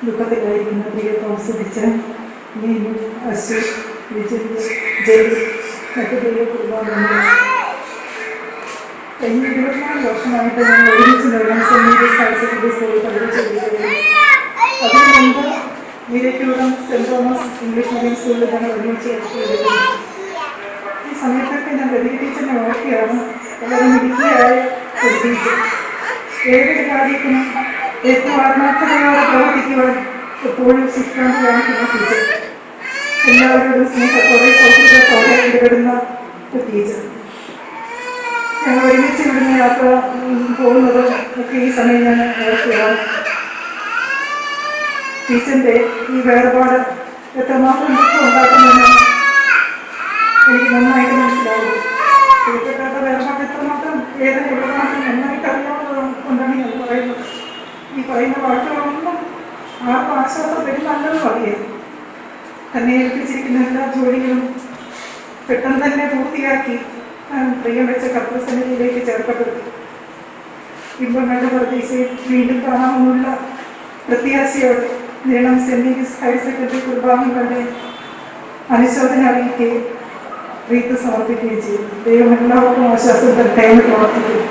ദുഃഖത്തിലായിരിക്കുന്ന പ്രിയ തോമസ് ടീച്ചർ, നീനു, അശു, വിജയ്, ജയ്, മറ്റു പ്രിയ കുടുംബാംഗങ്ങൾ, കഴിഞ്ഞ 24 വർഷമായിട്ട് ഞങ്ങൾ ഒരുമിച്ച് നേടാൻ സെൻറ് മേരീസ് ഹയർ സെക്കൻഡറി സ്കൂളിൽ പഠിപ്പിച്ചിരിക്കുകയും അതിനു മുമ്പ് നിരക്കൂടം സെൻറ് തോമസ് ഇംഗ്ലീഷ് മീഡിയം സ്കൂളിൽ ഞങ്ങൾ ഒരുമിച്ച് പഠിക്കുകയും ഈ സമയത്തൊക്കെ ഞാൻ ലളിത ടീച്ചറിനെ ഓർക്കുകയാണ്. വളരെ മിടുക്കിയായ ഒരു ടീച്ചർ, ഏതൊരു കാര്യത്തിനും ഏറ്റവും ആത്മാർത്ഥതയോടെ പ്രവർത്തിക്കുവാൻ എപ്പോഴും ശിഷ്ടാന്തി കാണിക്കുന്ന ടീച്ചർ, എല്ലാവരോടും സ്നേഹത്തോടെ സൗഹൃദത്തോടെ ഇടപെടുന്ന ഒരു ടീച്ചർ. ഞങ്ങൾ ഒരുമിച്ച് ഇവിടുന്ന് യാത്ര പോകുന്നത് ഒക്കെ ഈ സമയം ഞാൻ ഓർക്കുകയാണ്. ടീച്ചറിൻ്റെ ഈ വേർപാട് എത്രമാത്രം ദുഃഖം ഉണ്ടാക്കുമെന്ന് എനിക്ക് നന്നായിട്ട് മനസ്സിലാവും. പ്രിയപ്പെട്ട വേർപാട് എത്രമാത്രം വേദന ഉള്ളതാണെന്ന് നന്നായിട്ട് അറിയാവുന്നത് കൊണ്ടാണ് ഞാൻ പറയുന്നത്. ഈ പറയുന്ന വാക്കുകളൊന്നും ആർക്കും ആശ്വാസം വരുന്നല്ലെന്നും അറിയാം. തന്നെ ഏൽപ്പിച്ചിരിക്കുന്ന എല്ലാ ജോലികളും പെട്ടെന്ന് തന്നെ പൂർത്തിയാക്കി പ്രിയം വെച്ച കർത്തസന്നിധിയിലേക്ക് ചേർക്കപ്പെട്ടു. ഇമ്പങ്ങളുടെ പ്രതീക്ഷയിൽ വീണ്ടും കാണാമെന്നുള്ള പ്രത്യാശയോടെ നീളം സെൻറ് മേരീസ് ഹയർ സെക്കൻഡറി കുടുംബാംഗങ്ങളുടെ അനുശോചനം അറിയിക്കുകയും റീത്ത് സമർപ്പിക്കുകയും ചെയ്തു. ദൈവം എല്ലാവർക്കും ആശ്വാസം തരട്ടെ എന്ന് പ്രവർത്തിക്കുന്നു.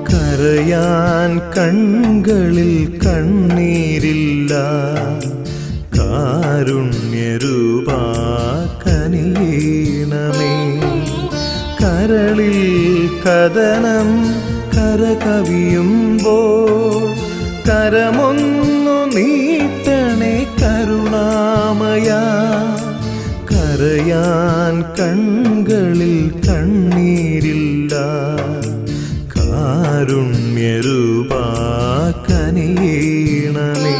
കരയാൻ കൺകളിൽ കണ്ണീരില്ല, കാരുണ്യരൂപാ കനിയണമേ. കരളിൽ കഥനം കരകവിയുമ്പോൾ കരമൊന്നു നീട്ടണേ കരുണാമയ. കരയാൻ കൺകളിൽ കണ്ണീരില്ല, കാരുണ്യരൂപാ കനിയണമേ.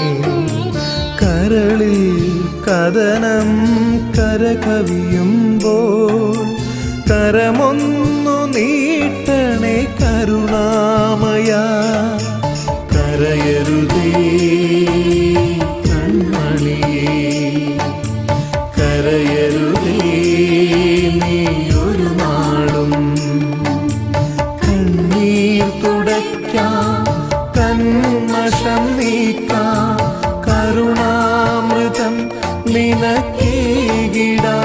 കരളിൽ കഥനം കരകവിയുമ്പോൾ കരമൊന്നു നീട്ടണേ കരുണാമയ. കരയരുതേ കൺമണിയേ, കരയരുതേ നീ ഒരു നാളും. കണ്ണീർ തുടയ്ക്കാം, കന്മഷം നീക്കാം, കരുണാമൃതം നിനക്കേകിടാ.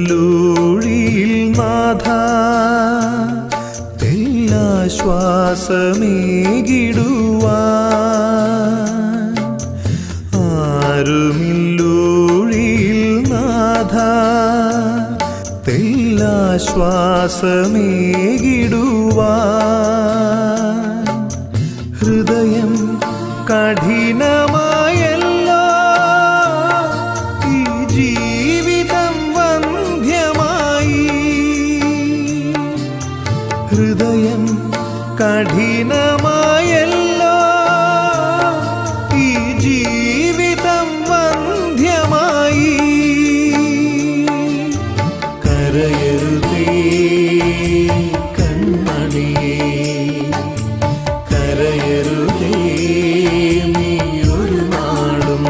ആരുമില്ലൂഴിയിൽ നാഥ തെല്ലാശ്വാസമേകിടുവാൻ. ആരുമില്ലൂഴിയിൽ നാഥ തെല്ലാശ്വാസമേകിടുവാൻ. ഹൃദയം കഠിനമായല്ലോ ഈ ജീവിത ഹൃദയം കഠിനമായല്ലോ, ഈ ജീവിതം വന്ധ്യമായി. കരയരുതേ കൺമണിയേ, കരയരുതേ നീയൊരു നാടും.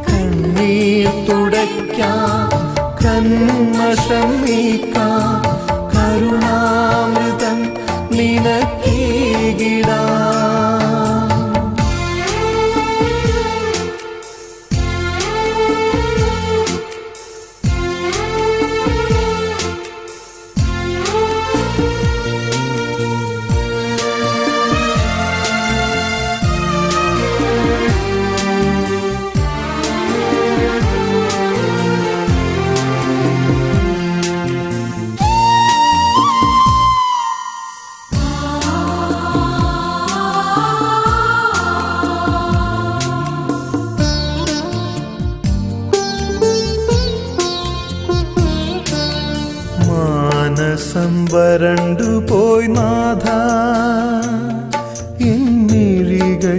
കണ്ണീർ തുടയ്ക്കാം, കന്മഷം നീക്കാം, കരുണാമൃതം നിനക്കേകിടാം. മാനസം വരണ്ടുപോയി നാഥ, എന്നിഴികൾ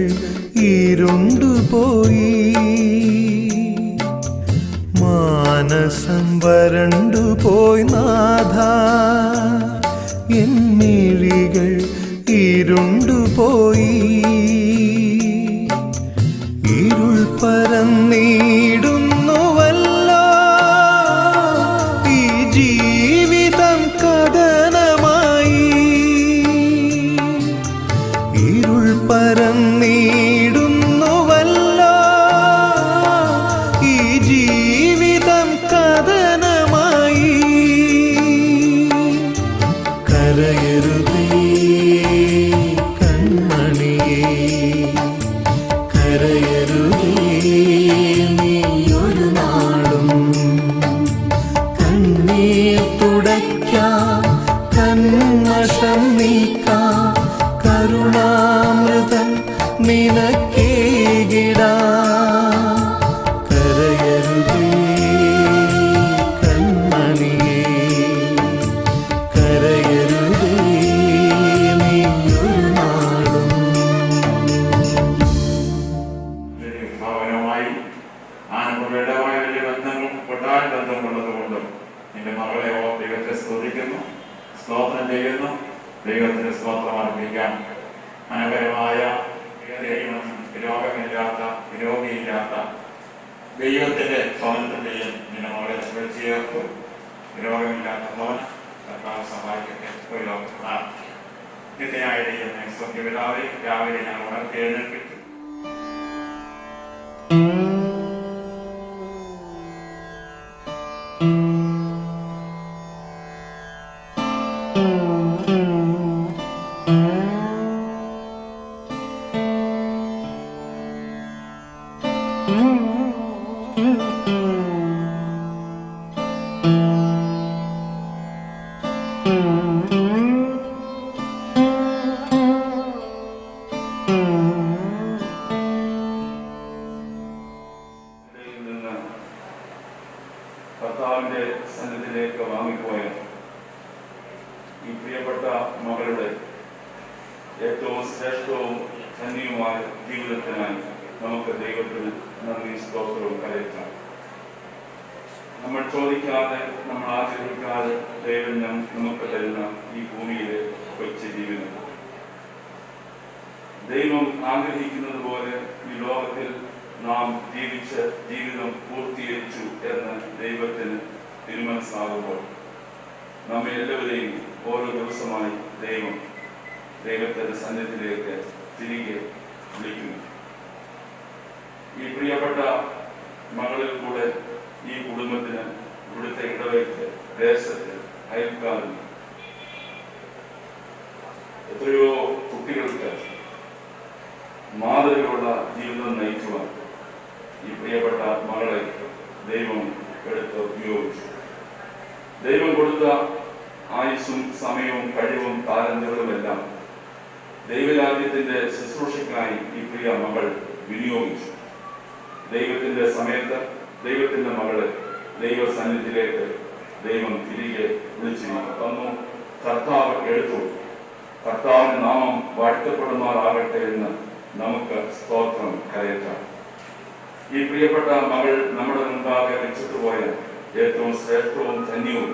ഇരുണ്ടുപോയി. മാനസം വരണ്ടുപോയി നാഥ, എന്നിഴികൾ ഇരുണ്ടുപോയി. ഇരുൾ പരന്നിടുന്നുവല്ലോ, ഈ ജീവിതം കഥനമായി. ഇരുൾ പരന്നിടുന്നുവല്ലോ, ഈ ജീവിതം കഥനമായി. കരയരുതേ കൺമണിയേ, കരയരുതേ നീയൊരു നാടും. കണ്ണീർ തുടയ്ക്കാം, കന്മഷം നീക്കാം, കരുണാമൃതം നിനക്കേകിടാം. കരയരുതേ കൺമണിയേ, കരയരുതേ നീയൊരു നാടും. ഭാവനവുമായി ആനന്ദമായ വലിയ ബന്ധങ്ങൾ കൊട്ടാൻ ബന്ധമുള്ളതുകൊണ്ടും നിന്റെ മകളെ ദൈവത്തെ സ്തുതിക്കുന്നു, സ്തോത്രം ചെയ്യുന്നു. ദൈവത്തിന് സ്തോത്രം അർപ്പിക്കാം. മനോഹരമായ രോഗമില്ലാത്ത രോഗിയില്ലാത്ത ദൈവത്തിന്റെ ഭവനത്തിന്റെയും നിന്റെ മകളെ ചേർത്തു. രോഗമില്ലാത്ത ഭവനം കർത്താവ് സഹായിക്കട്ടെ. ഒരു ലോകം നിത്യനായ ദൈവമേ, സത്യപിതാവേ, രാവിലെ ഞാൻ ഉണർത്തി എഴുന്നേൽപ്പിച്ചു. കർത്താവിന്റെ സന്നിധിയിലേക്ക് വാങ്ങിപ്പോയ ഈ പ്രിയപ്പെട്ട മകളുടെ ഏറ്റവും ശ്രേഷ്ഠവും ധന്യവുമായ ജീവിതത്തിനായി നമുക്ക് ദൈവത്തിന് നന്ദി സ്തോത്രവും കരയറ്റാം. നമ്മൾ ചോദിക്കാതെ, നമ്മൾ ആഗ്രഹിക്കാതെ ദൈവം നമുക്ക് തരുന്ന ഈ ഭൂമിയിലെ കൊച്ചു ജീവിതം, ദൈവം ആഗ്രഹിക്കുന്നത് പോലെ ഈ ലോകത്തിൽ നാം ജീവിച്ച ജീവിതം പൂർത്തീകരിച്ചു എന്ന് ദൈവത്തിന് തിരുമനസ്സാകുമ്പോൾ നമ്മെ എല്ലാവരെയും ഓരോ ദിവസമായി ദൈവത്തിന്റെ സന്നിധിയിലേക്ക് തിരികെ വിളിക്കുന്നു. ഈ പ്രിയപ്പെട്ട മകളിൽ കൂടെ ഈ കുടുംബത്തിന്, ഇവിടുത്തെ ഇടവയ്ക്ക്, ദേശത്ത്, അയൽക്കാരിൽ എത്രയോ കുട്ടികൾക്ക് മാതൃകയുള്ള ജീവിതം നയിക്കുവാൻ ഈ പ്രിയപ്പെട്ട മകളെ ദൈവം എടുത്ത് ഉപയോഗിച്ചു. ദൈവം കൊടുത്ത ആയുസ്സും സമയവും കഴിവും താരങ്ങളുമെല്ലാം ദൈവരാജ്യത്തിന്റെ ശുശ്രൂഷയ്ക്കായി ഈ പ്രിയ മകൾ വിനിയോഗിച്ചു. ദൈവത്തിന്റെ സമയത്ത് ദൈവത്തിന്റെ മകളെ ദൈവസന്നിധിയിലേക്ക് ദൈവം തിരികെ വിളിച്ചു തന്നു. കർത്താവ് എടുത്തു. കർത്താവിന്റെ നാമം വാഴ്ത്തപ്പെടുമാറാകട്ടെ എന്ന് നമുക്ക് സ്തോത്രം കരയറ്റാം. ഈ പ്രിയപ്പെട്ട മകൾ നമ്മുടെ മുൻപാകെ വെച്ചിട്ട് പോയ ഏറ്റവും ശ്രേഷ്ഠവും ധന്യവും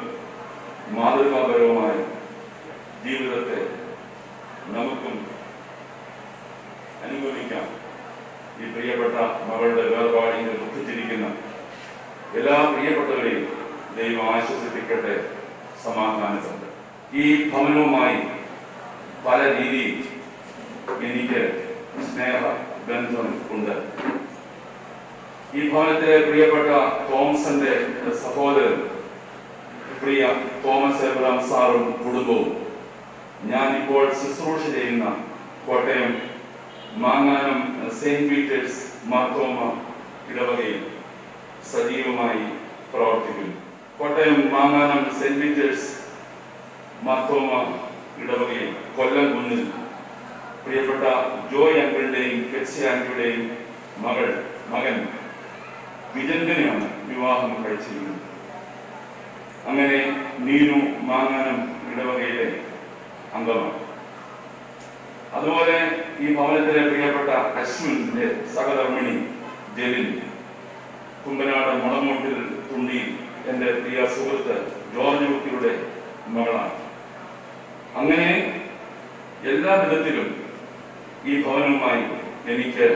മാതൃകാപരവുമായ ജീവിതത്തെ നമുക്കും അനുഭവിക്കാം. ഈ പ്രിയപ്പെട്ട മകളുടെ വേർപാടിയിൽ ദുഃഖിച്ചിരിക്കുന്ന എല്ലാ പ്രിയപ്പെട്ടവരെയും ദൈവം ആശ്വസിപ്പിക്കട്ടെ, സമാധാനത്തോടെ. ഈ ഭവനവുമായി പല രീതിയിൽ എനിക്ക് സ്നേഹ ബന്ധം ഉണ്ട്. ഈ ഭവനത്തിലെ പ്രിയപ്പെട്ട തോമസിന്റെ സഹോദരൻ പ്രിയ തോമസ് എബ്രഹാം സാറും കുടുംബവും ഞാൻ ഇപ്പോൾ ശുശ്രൂഷ ചെയ്യുന്ന കോട്ടയം മാങ്ങാനം സെയിന്റ് പീറ്റേഴ്സ് മാർത്തോമ ഇടവകയിൽ സജീവമായി പ്രവർത്തിക്കുന്നു. കോട്ടയം മാങ്ങാനം സെയിന്റ് പീറ്റേഴ്സ് മാർത്തോമ ഇടവകയിൽ കൊല്ലം കുന്നിൽ പ്രിയപ്പെട്ട ജോയ് അങ്കിളുടെയും കെച്ചി ആന്റിയുടെയും മകൻ വിജന്തിനെയാണ് വിവാഹം കഴിച്ചിരിക്കുന്നത്. അങ്ങനെ നീനു മാങ്ങാനം ഇടവകയിലെ അംഗമാണ്. അതുപോലെ ഈ ഭവനത്തിലെ പ്രിയപ്പെട്ട അശ്വിന്റെ സഹധർമ്മിണി ജെലിൻ കുമ്പനാട് മുളമൂട്ടിൽ തുണ്ടി എന്റെ പ്രിയ സുഹൃത്ത് ജോർജ് കുട്ടിയുടെ മകളാണ്. അങ്ങനെ എല്ലാ വിധത്തിലും ഈ ഭവനവുമായി എനിക്ക്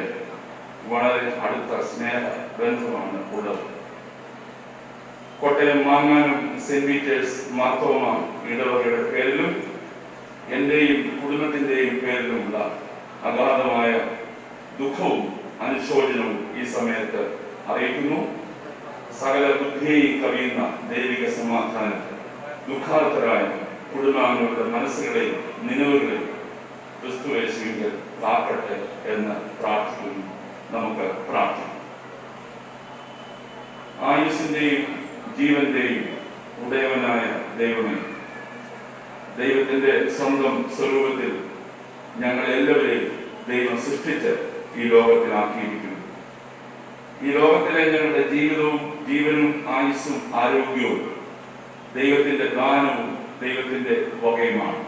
വളരെ അടുത്ത സ്നേഹ ബന്ധമാണ് ഉള്ളത്. കോട്ടയം മാങ്ങാനം സെന്റ് പീറ്റേഴ്സ് മാർത്തോമ ഇടവകയുടെ പേരിലും എന്റെയും കുടുംബത്തിന്റെയും പേരിലുമുള്ള അഗാധമായ ദുഃഖവും അനുശോചനവും ഈ സമയത്ത് അറിയിക്കുന്നു. സകല ബുദ്ധിയെയും കവിയുന്ന ദൈവിക സമാധാനം ദുഃഖാർത്തരായ കുടുംബാംഗങ്ങളുടെ മനസ്സുകളെയും നിലവുകളെയും ക്രിസ്തുയേശുവിൽ കാക്കട്ടെ എന്ന് പ്രാർത്ഥിക്കുന്നു. നമുക്ക് പ്രാർത്ഥിക്കാം. ആയുസ്സിന്റെയും ജീവന്റെയും ഉടയവനായ ദൈവമേ, ദൈവത്തിന്റെ സ്വന്തം സ്വരൂപത്തിൽ ഞങ്ങളെല്ലാവരെയും ദൈവം സൃഷ്ടിച്ച് ഈ ലോകത്തിലാക്കിയിരിക്കുന്നു. ഈ ലോകത്തിലെ ഞങ്ങളുടെ ജീവിതവും ജീവനും ആയുസ്സും ആരോഗ്യവും ദൈവത്തിന്റെ ദാനവും ദൈവത്തിന്റെ വകയുമാണ്.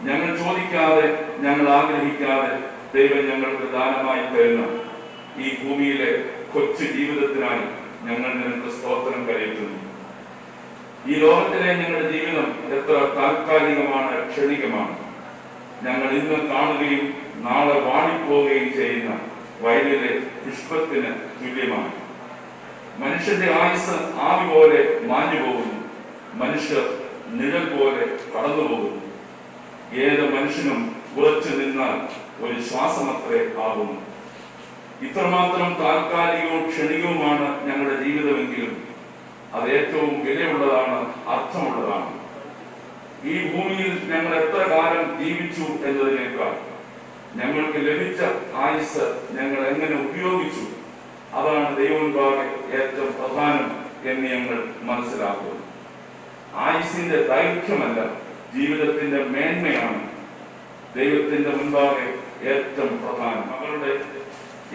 ഞങ്ങൾ ചോദിക്കാതെ, ഞങ്ങൾ ആഗ്രഹിക്കാതെ ദൈവം ഞങ്ങൾക്ക് ദാനമായി തരുന്ന ഈ ഭൂമിയിലെ കൊച്ചു ജീവിതത്തിനായി ഞങ്ങൾ നിനക്ക് സ്തോത്രം കരയറ്റുന്നു. ഈ ലോകത്തിലെ ഞങ്ങളുടെ ജീവിതം എത്ര താൽക്കാലികമാണ്, ക്ഷണികമാണ്. ഞങ്ങൾ ഇന്ന് കാണുകയും നാളെ വാടിപ്പോവുകയും ചെയ്യുന്ന വയലിലെ പുഷ്പത്തിന് തുല്യമാണ്. മനുഷ്യന്റെ ആയുസ് ആവി പോലെ മാഞ്ഞു പോകുന്നു. മനുഷ്യർ നിഴൽ പോലെ കടന്നു പോകുന്നു. ഏത് മനുഷ്യനും ഉറച്ചു നിന്നാൽ ഒരു ശ്വാസമത്രേ ആകുന്നു. ഇത്രമാത്രം താൽക്കാലികവും ക്ഷണികവുമാണ് ഞങ്ങളുടെ ജീവിതമെങ്കിലും അത് ഏറ്റവും വിലയുള്ളതാണ്, അർത്ഥമുള്ളതാണ്. ഈ ഭൂമിയിൽ ഞങ്ങൾ എത്ര കാലം ജീവിച്ചു എന്നതിനേക്കാൾ ഞങ്ങൾക്ക് ലഭിച്ച ആയുസ് ഞങ്ങൾ എങ്ങനെ ഉപയോഗിച്ചു അതാണ് ദൈവമുൻപാകെ ഏറ്റവും പ്രധാനം എന്ന് ഞങ്ങൾ മനസ്സിലാക്കുന്നു. ആയുസിന്റെ ദൈർഘ്യമല്ല, ജീവിതത്തിന്റെ മേന്മയാണ് ദൈവത്തിന്റെ മുൻപാകെ ഏറ്റവും പ്രധാനം. മകളുടെ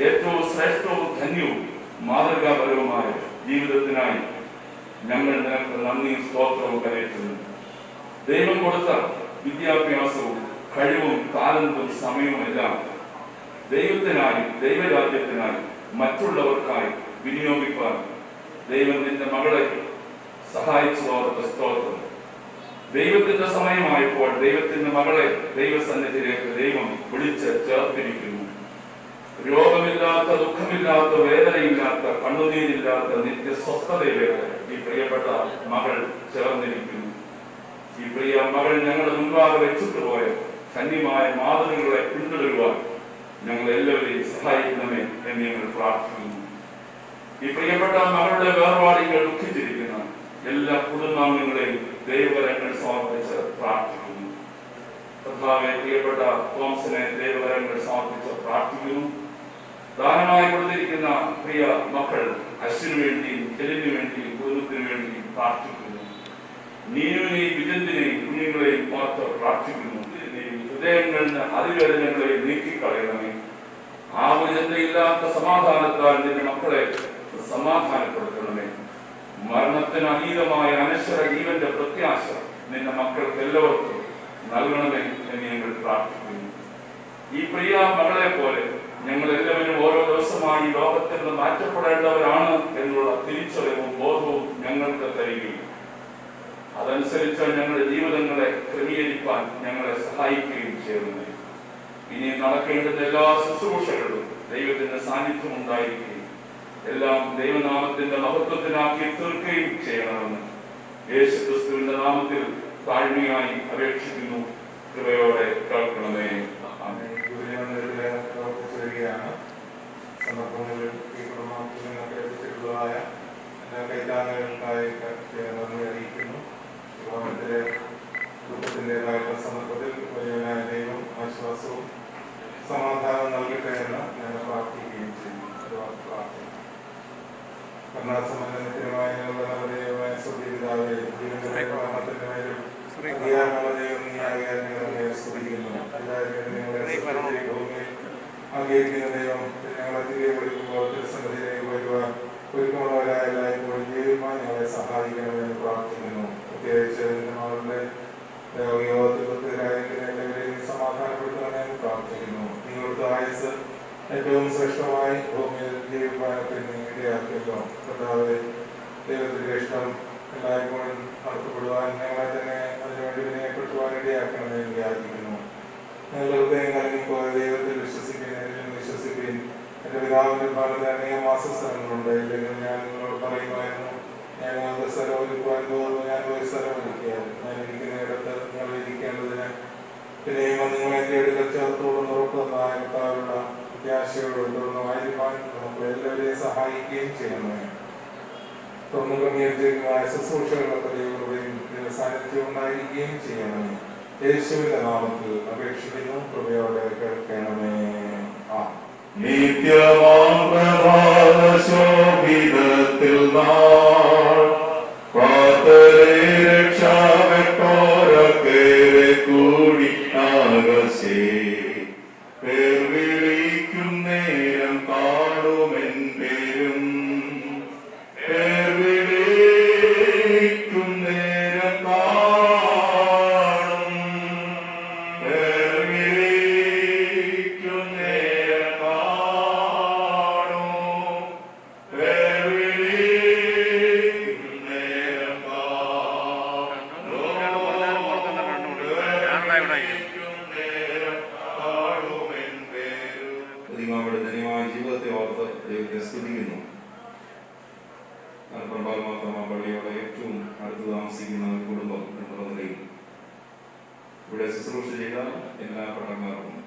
ഏറ്റവും ശ്രേഷ്ഠവും ധന്യവും മാതൃകാപരവുമായ ജീവിതത്തിനായി ഞങ്ങൾ നിനക്ക് നന്ദിയും സ്തോത്രവും കരയറ്റുന്നു. ദൈവം കൊടുത്ത വിദ്യാഭ്യാസവും കഴിവും താലന്തും സമയവും എല്ലാം ദൈവത്തിനായി, ദൈവരാജ്യത്തിനായി, മറ്റുള്ളവർക്കായി വിനിയോഗിക്കാൻ ദൈവം നിന്റെ മകളെ സഹായിച്ചതോർത്ത് സ്തോത്രം. ദൈവത്തിന്റെ സമയമായപ്പോൾ ദൈവത്തിന്റെ മകളെ ദൈവസന്നിധിയിലേക്ക് ദൈവം വിളിച്ച് ചേർത്തിരിക്കുന്നു. രോഗമില്ലാത്ത, ദുഃഖമില്ലാത്ത, വേദനയില്ലാത്ത, കണ്ണുനീരില്ലാത്ത നിത്യസ്വസ്ഥതയിലേക്ക് ഈ പ്രിയപ്പെട്ട മകൾ ചേർന്നിരിക്കുന്നു. ഈ പ്രിയ മകൾ ഞങ്ങളുടെ മുൻപാകെ വെച്ചിട്ടുപോയ ധന്യമായ മാതൃകകളെ പിന്തുടരുവാൻ ഞങ്ങൾ എല്ലാവരെയും സഹായിക്കണമേ എന്ന് ഞങ്ങൾ പ്രാർത്ഥിക്കുന്നു. ഈ പ്രിയപ്പെട്ട മകളുടെ വേർപാടുകൾ ദുഃഖിച്ചിരിക്കുന്ന എല്ലാ കുടുംബാംഗങ്ങളെയും ദൈവവരങ്ങൾ സമർപ്പിച്ച് പ്രാർത്ഥിക്കുന്നു. കർത്താവേ, പ്രിയപ്പെട്ട തോമസിനെ ദൈവവരങ്ങൾ സമർപ്പിച്ച് പ്രാർത്ഥിക്കുന്നു. ദാനമായി കൊടുത്തിരിക്കുന്ന പ്രിയ മക്കൾ അശ്വിനു വേണ്ടിയും ചെലിനു വേണ്ടിയും കുടുംബത്തിനു വേണ്ടിയും പ്രാർത്ഥിക്കുന്നു. നീനുവിനെയും വിജന്തിനെയും കുഞ്ഞുങ്ങളെയും ഓർത്ത് പ്രാർത്ഥിക്കുന്നു. ഹൃദയങ്ങളിൽ നിന്ന് അതിവേദനകളെ നീക്കിക്കളയണമേ. ആവുചന്തയില്ലാത്ത സമാധാനത്താൽ നിന്റെ മക്കളെ സമാധാനപ്പെടുത്തണമേ. മരണത്തിന് അതീതമായ അനശ്വര ജീവന്റെ പ്രത്യാശ നിന്റെ മക്കൾക്ക് എല്ലാവർക്കും നൽകണമേ എന്ന് ഞങ്ങൾ പ്രാർത്ഥിക്കുന്നു. ഈ പ്രിയ മകളെ പോലെ ഞങ്ങൾ എല്ലാവരും ഓരോ ദിവസമായി ലോകത്തിൽ നിന്ന് മാറ്റപ്പെടേണ്ടവരാണ് എന്നുള്ള തിരിച്ചറിവും ബോധവും ഞങ്ങൾക്ക് തരികയും അതനുസരിച്ച് ഞങ്ങളുടെ ജീവിതങ്ങളെ ക്രമീകരിക്കാൻ ഞങ്ങളെ സഹായിക്കുകയും ചെയ്യുന്നു. ഇനി നടക്കേണ്ടുന്ന എല്ലാ ശുശ്രൂഷകളിലും ദൈവത്തിന്റെ സാന്നിധ്യം ഉണ്ടായിരിക്കുകയും എല്ലാം ദൈവനാമത്തിന്റെ മഹത്വത്തിനാക്കി തീർക്കുകയും ചെയ്യണമെന്ന് യേശുക്രിസ്തുവിന്റെ നാമത്തിൽ താഴ്മയായി അപേക്ഷിക്കുന്നു. കൃപയോടെ കേൾക്കണമേ. സന്ദർഭങ്ങളിൽ ഈ കുടുംബത്തിനൊക്കെ എത്തിച്ചിട്ടുള്ളതായ എല്ലാ കൈത്താങ്ങുകൾക്കായി നന്ദി അറിയിക്കുന്നു. വിവാഹത്തിലെ കുടുംബത്തിൻ്റെതായിട്ടുള്ള സന്ദർഭത്തിൽ വലിയവനായ ദൈവം ആശ്വാസവും സമാധാനവും നൽകട്ടെ എന്ന് ഞാൻ പ്രാർത്ഥിക്കുകയും ചെയ്യുന്നു. കർണാസമന്വയത്തിനുമായ ഞങ്ങളുടെ സ്വീകൃതാവെ ജീവന്റെ മരണത്തിന്റെ മേലും അധികാരമുള്ള ദൈവം നീയാകിയാൽ ഞങ്ങളെ സ്തുതിക്കുന്നു. നിങ്ങളെ ഭൂമിയിൽ ആഗ്രഹിക്കുന്ന ദൈവം ഞങ്ങളെ തിരികെ വിളിക്കുമ്പോൾ തിരുസന്നിധിയിലേക്ക് വരുവാൻ ഒരുക്കമുള്ളവരായ എല്ലായ്പ്പോഴും ജീവിക്കാൻ ഞങ്ങളെ സഹായിക്കണമെന്ന് പ്രാർത്ഥിക്കുന്നു. പ്രത്യേകിച്ച് മകളുടെ യോഗത്തിലായിരിക്കുന്ന എല്ലാവരെയും സമാധാനപ്പെടുത്തണമെന്ന് പ്രാർത്ഥിക്കുന്നു. നിങ്ങളുടെ ആയുസ് ഏറ്റവും ശ്രേഷ്ഠമായി ഭൂമിയിൽ ജീവിക്കാനൊക്കെ ഇടയാക്കിയല്ലോ. കർത്താവേ, ദൈവത്തിന്റെ ഇഷ്ടം എല്ലായ്പ്പോഴും നടത്തപ്പെടുവാൻ ഞങ്ങളെ തന്നെ അതിനുവേണ്ടി വിനയപ്പെടുത്തുവാൻ ഇടയാക്കണമെന്ന് യാചിക്കുന്നു. ഞങ്ങളുടെ ഹൃദയം കലങ്ങിപ്പോയ ദൈവത്തിൽ വിശ്വസിക്കുകയും എൻ്റെ പിതാവിൻ്റെ ഭാഗത്ത് അനേകം വാസസ്ഥലങ്ങളുണ്ട്. ഇല്ലെങ്കിൽ ഞാൻ നിങ്ങളോട് പറയുമായിരുന്നു, ഞാൻ ഞങ്ങളുടെ സ്ഥലം ഒരുക്കുവാൻ തോന്നുന്നു. ഞാൻ ഒരു സ്ഥലം ഒരുക്കിയാൽ ഞാൻ ഇരിക്കുന്ന ഇടത്ത് നിങ്ങൾ ഇരിക്കേണ്ടതിന് പിന്നെയും നിങ്ങൾ എൻ്റെ അടുക്കൽ ചേർത്തോടും ഉറപ്പുന്നതായ കർത്താവിനുള്ള പ്രത്യാശയോട് തുടർന്നുമായിരിക്കാൻ നമുക്ക് എല്ലാവരെയും സഹായിക്കുകയും ചെയ്യണമേ. തുറന്നു ക്രമീകരിച്ചിരിക്കുന്നതായ ശുശ്രൂഷകളൊക്കെ ദൈവകൃപയും സാന്നിധ്യം ഉണ്ടായിരിക്കുകയും ചെയ്യണമേ. യേശുവിന്റെ നാമത്തിൽ അപേക്ഷിക്കുന്നു. കൃപയോടെ കേൾക്കണമേ. നിത്യമാശോഭിതത്തിൽ രക്ഷാവെട്ടോരൊക്കെ കൂടി ആകശേ പേർ വിളിക്കും നേരം കാണുമെൻ പേരും പേർ വിളിക്കും നേരം കാണും പേർ വിളിക്കും നേരം കാണും പേർ വിളിക്കും നേരം ധന്യമായ ജീവിതത്തെ ഓർത്ത് ദൈവത്തെ സ്തുതിക്കുന്നു. മാത്രം പള്ളിയോടെ ഏറ്റവും അടുത്ത് താമസിക്കുന്ന കുടുംബം എന്നുള്ള നിലയിൽ ഇവിടെ ശുശ്രൂഷ ചെയ്ത എല്ലാ പട്ടക്കാർക്കും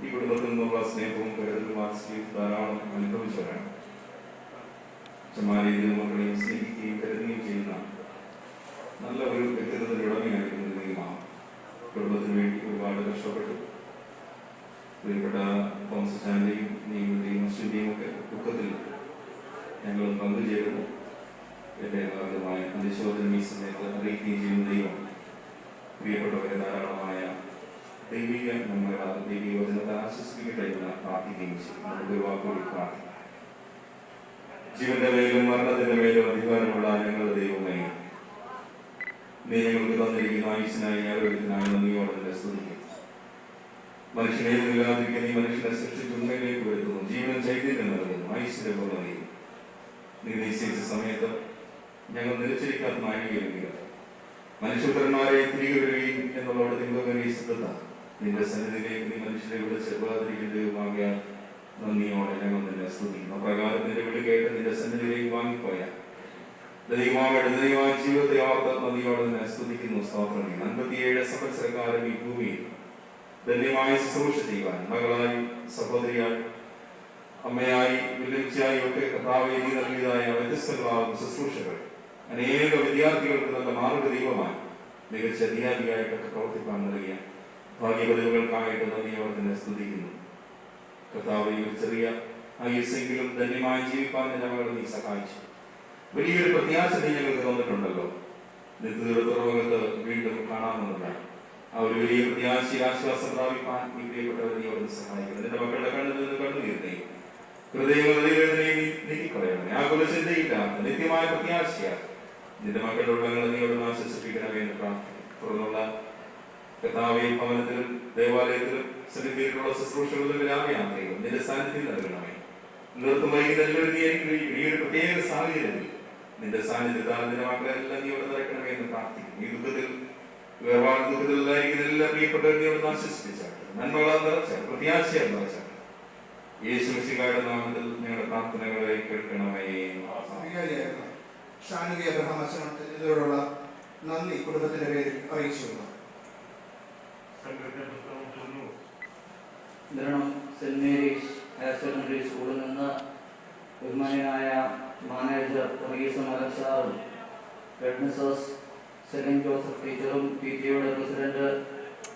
ഈ കുടുംബത്തിൽ നിന്നുള്ള സ്നേഹവും കരുതലും വാത്സല്യവും ധാരാളം അനുഭവിച്ചവരാണ്. ചമാരിയിലും മക്കളെയും സ്നേഹിക്കുകയും കരുതുകയും ചെയ്യുന്ന നല്ല ഒരു വ്യക്തിത്വത്തിന്റെ ഉടമയായിരുന്നു ദൈവമാണ്. കുടുംബത്തിന് വേണ്ടി ഒരുപാട് കഷ്ടപ്പെട്ടു. പ്രിയപ്പെട്ട തോമസാന്റെയും നീയുടെയും അശ്വിന്റെയും ഒക്കെ ദുഃഖത്തിൽ ഞങ്ങൾ പങ്കുചേരുന്നു. എൻ്റെ ഭാഗമായ അനുശോചനം ഈ സമയത്ത് അറിയിക്കുകയും ചെയ്യുന്ന ദൈവം പ്രിയപ്പെട്ടവരെ ധാരാളമായ ദൈവിക ദൈവയോജനത്തെ ആശ്വസിപ്പിക്കട്ടെ എന്ന് പ്രാർത്ഥിക്കുകയും ചെയ്യും. നമുക്ക് വാക്കുകൂടി പ്രാർത്ഥിക്കാം. ജീവന്റെ മേലും മരണത്തിന്റെ മേലും അധികാരമുള്ള ഞങ്ങളുടെ ദൈവമേ, നീ ഞങ്ങൾക്ക് തന്നിരിക്കുന്ന ആയുസിനായി ആരോഗ്യത്തിനായി നന്ദിയോടെ തന്നെ സ്തുതിക്കും. മനുഷ്യനെ ഇല്ലാതിരിക്കുന്ന ഈ മനുഷ്യനെ സൃഷ്ടിച്ച് ഉണ്മയിലേക്ക് വരുത്തുന്നു. ജീവനും ചൈതന്യം നൽകുന്നു. ആയുസിന്റെ പൂർണ്ണതയും നീ നിശ്ചയിച്ച സമയത്ത് ഞങ്ങൾ നിലച്ചിരിക്കാത്ത നാഴികയില്ല. മനുഷ്യപുത്രന്മാരെ തിരികെ വരികയും എന്നുള്ളവിടെ നിങ്ങൾക്ക് ശ്രദ്ധ നിന്റെ സന്നിധിയിലേക്ക് നീ മനുഷ്യരെ വിളിച്ച് ദൈവമാകിയാൽ നന്ദിയോടെ ഞങ്ങൾ നിന്നെ സ്തുതിക്കുന്നു. അപ്രകാരം നിന്റെ വിളി കേട്ട് നിന്റെ സന്നിധിയിലേക്ക് വാങ്ങിപ്പോയ ദൈവമാകട്ടെ ദൈവമായ ജീവിതത്തെ ഓർത്ത് നന്ദിയോടെ നിന്നെ സ്തുതിക്കുന്നു. സ്തോത്രം. 57 സംവത്സരക്കാലം ഈ ഭൂമിയിൽ ധന്യമായ ശുശ്രൂഷ ചെയ്യുവാൻ മകളായി, സഹോദരിയായി, അമ്മയായി, വിളിച്ചായി ഒക്കെ കർത്താവേ നീ നൽകിയതായ വ്യത്യസ്തങ്ങളാകുന്ന ശുശ്രൂഷകൾ അനേക വിദ്യാർത്ഥികൾക്ക് നല്ല മാർഗദീപമായി മികച്ച അധികാരിയായിട്ടൊക്കെ പ്രവർത്തിക്കാൻ നൽകിയ ഭാഗ്യപതിവുകൾക്കായിട്ട് നന്ദിയോടെ തന്നെ സ്തുതിക്കുന്നു. കർത്താവേ ഒരു ചെറിയ ആയുസ്സെങ്കിലും ധന്യമായി ജീവിക്കാൻ ഞങ്ങൾ നീ സഹായിച്ചു. വലിയൊരു പ്രത്യാശ നീ ഞങ്ങൾക്ക് തന്നിട്ടുണ്ടല്ലോ. നിത്യതുറവകത്ത് വീണ്ടും കാണാമെന്നതാണ് ആ ഒരു വലിയ പ്രത്യാശ ആശ്വാസം പ്രാപിക്കാൻ ഈ പ്രിയപ്പെട്ടവരെ നീ അവിടെ സഹായിക്കണം. നിന്റെ മക്കളുടെ കണ്ണിൽ നിന്ന് കണ്ണുനീർത്തേ ഹൃദയങ്ങൾ നീക്കിക്കളയണമേ. ആകുലചിന്തയില്ലാത്ത നിത്യമായ പ്രത്യാശയാൽ നിന്റെ മക്കളുടെ ഉള്ളങ്ങളെ നീ അവിടെ ആശ്വസിപ്പിക്കണമേ എന്ന് പ്രാർത്ഥിക്കും. തുടർന്നുള്ള കർത്താവേ, ഭവനത്തിലും ദേവാലയത്തിലും സന്നിധിയിലുള്ള ശുശ്രൂഷകളിലും വിരാമയാത്രയും നിന്റെ സാന്നിധ്യം നൽകണമേ. നിർത്തും വൈകുന്നേരം ഈ ഒരു പ്രത്യേക സാഹചര്യത്തിൽ നിന്റെ സാന്നിധ്യത്താൽ നിന്റെ മക്കളെല്ലാം നീ ഇവിടെ നിറയ്ക്കണമേ എന്ന് പ്രാർത്ഥിക്കും. ഈ ദുഃഖത്തിൽ വേർപാട് ദുഃഖത്തിലായിരിക്കുന്ന എല്ലാ പ്രിയപ്പെട്ടവരും നീ ഇവിടെ ആശ്വസിപ്പിച്ചാട്ടെ, നന്മകളാൽ നിറച്ചാട്ടെ, പ്രത്യാശയാൽ നിറച്ചാട്ടെ. യേശു മിശിഹായുടെ നാമത്തിൽ ഞങ്ങളുടെ പ്രാർത്ഥനകളെ കേൾക്കണമേ. ഷാനുകി അബ്രഹാം അച്ഛനോടുള്ള നന്ദി കുടുംബത്തിന്റെ പേരിൽ അറിയിച്ചു. സെന്റ് മേരീസ് ഹയർ സെക്കൻഡറി സ്കൂളിൽ നിന്ന് ബഹുമാനിയായ മാനേജർ വർഗീസ് മലസാറും ഹെഡ് മിസ്സസ് സെലിൻ ജോസഫ് ടീച്ചറും PTA-യുടെ പ്രസിഡന്റ്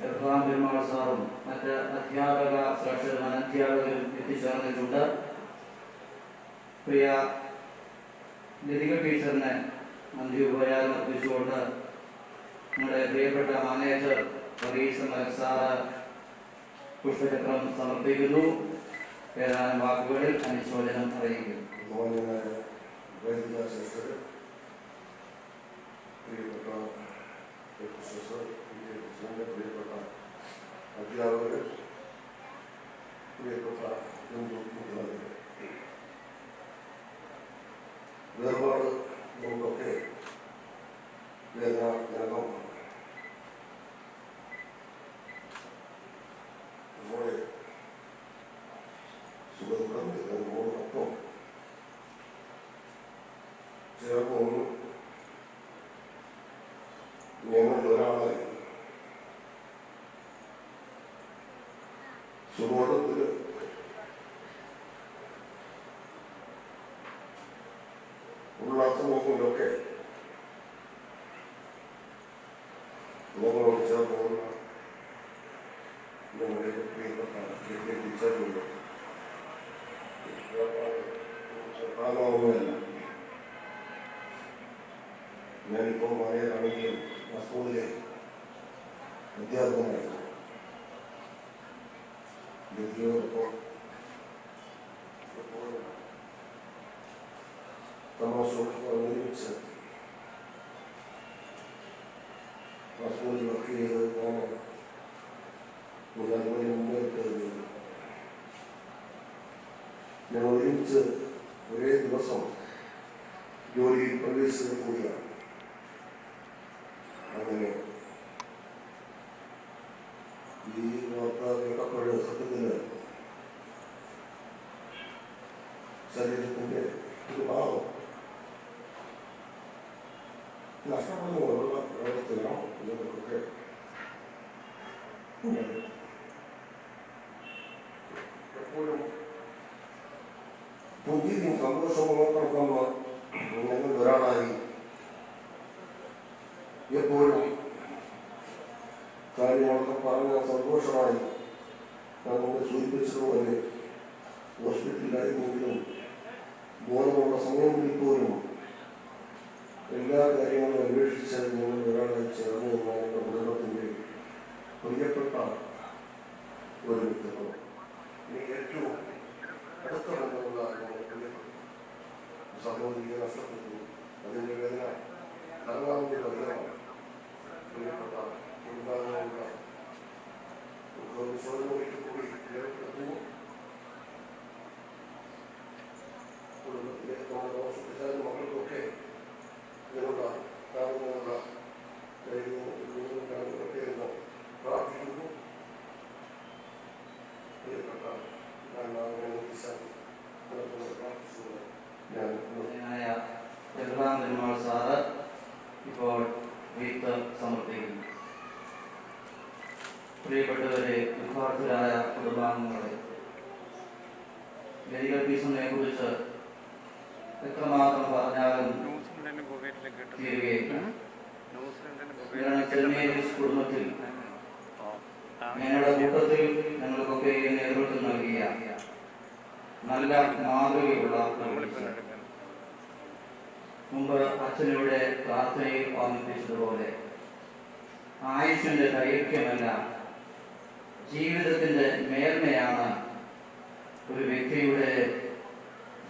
എബ്രഹാം പെരുമാൾ സാറും മറ്റ് അധ്യാപക അനധ്യാപകരും എത്തിച്ചേർന്നിട്ടുണ്ട്. പ്രിയ ലതിക ടീച്ചറിനെ നന്ദി ഉപചാരം അർപ്പിച്ചുകൊണ്ട് നമ്മുടെ പ്രിയപ്പെട്ട മാനേജർ വർഗീസ് മലസാറ് പുഷ്പചക്രം സമർപ്പിക്കുന്നു. ഏതാനും വാക്കുകളിൽ അനുശോചനം അറിയിക്കുന്നു. പ്രിയപ്പെട്ട പ്രിയപ്പെട്ട അധ്യാപകർ, പ്രിയപ്പെട്ട വേർപാട് നമുക്കൊക്കെ വേദനാജനകമാണ്. നമ്മുടെ സുഖദുഃഖങ്ങളോടൊപ്പം ചേർന്ന് ഞങ്ങൾ ഒരാളെ സുബോധത്തിൽ ഉള്ള സമൂഹങ്ങളിലൊക്കെ ഞങ്ങളോട് ചേർന്ന് ഞങ്ങളുടെ പ്രിയപ്പെട്ട ടീച്ചറുണ്ട്. പ്രായമാവുകയല്ല, ഞാനിപ്പോൾ മലയാളാണെങ്കിലും ആ സ്കൂളിലെ അധ്യാപകനായിരുന്നു. ലതിയോടൊപ്പം ഒരുമിച്ച് ആ സ്കൂളിൽ വർക്ക് ചെയ്ത് മുന്നേറ്റ ഞങ്ങൾ ഒരുമിച്ച് ഒരേ ദിവസം ജോലിയിൽ പ്രവേശിച്ചത് കൂടിയാണ്. അങ്ങനെ ഈ വാർത്ത കേട്ടപ്പോൾ സത്യത്തിന് ശരീരത്തിന്റെ ഒരു ഭാഗം നഷ്ടപ്പെടുന്നുള്ള പ്രവർത്തനമാണ് ഇതൊക്കെ. എപ്പോഴും പുതിയ സന്തോഷവും നോക്കണം ഞങ്ങൾ ഒരാളായി എപ്പോഴും കാര്യങ്ങളൊക്കെ പറഞ്ഞ സന്തോഷമായി നമ്മൾ സൂചിപ്പിച്ചതുപോലെ ഹോസ്പിറ്റലിലായിരുന്നെങ്കിലും ബോധമുള്ള സമയങ്ങളിൽ പോലും എല്ലാ കാര്യങ്ങളും അന്വേഷിച്ച് ഞങ്ങൾ ഒരാളെ ചേർന്ന് ഞങ്ങളുടെ കുടുംബത്തിൻ്റെ പ്രിയപ്പെട്ട ഒരു വ്യക്തിത്വം. ഇനി ഏറ്റവും അടുത്ത ബന്ധമുള്ള ഞങ്ങളുടെ സഹോദരിയെ നഷ്ടപ്പെട്ടു. അതിൻ്റെ വേദന താങ്ങാവുന്ന അധികമാണ്. പ്രിയപ്പെട്ട കുടുംബാംഗങ്ങളുടെ കൂടി ഏർപ്പെടുത്തുന്നു. കുടുംബത്തിലെ നമ്മുടെ താമസിപ്പിച്ചാലും മക്കൾക്കൊക്കെ ഇതിനുള്ള കാണുന്നതിനുള്ള കാര്യങ്ങളൊക്കെ എന്ന് പ്രാർത്ഥിക്കുന്നു. പ്രിയപ്പെട്ട എബ്രഹാം പെരുമാൾ സാറ് ഇപ്പോൾ വീത്ത് സമർപ്പിക്കുന്നു. പ്രിയപ്പെട്ടവരെ, ദുഃഖാർത്ഥരായ കുടുംബാംഗങ്ങളെ, ലതിക ടീച്ചറിനെ കുറിച്ച് എത്രമാത്രം പറഞ്ഞാലും തീരുകയില്ല. കുടുംബത്തിൽ ഞങ്ങളുടെ കൂട്ടത്തിൽ ഞങ്ങൾക്കൊക്കെ നേതൃത്വം നൽകിയ നല്ല മാതൃകയുള്ള മുമ്പ് അച്ഛനിവിടെ പ്രാർത്ഥനയിൽ ഓർമ്മിപ്പിച്ചതുപോലെ ആയുഷിന്റെ ദൈർഘ്യമല്ല, ജീവിതത്തിന്റെ മേന്മയാണ് ഒരു വ്യക്തിയുടെ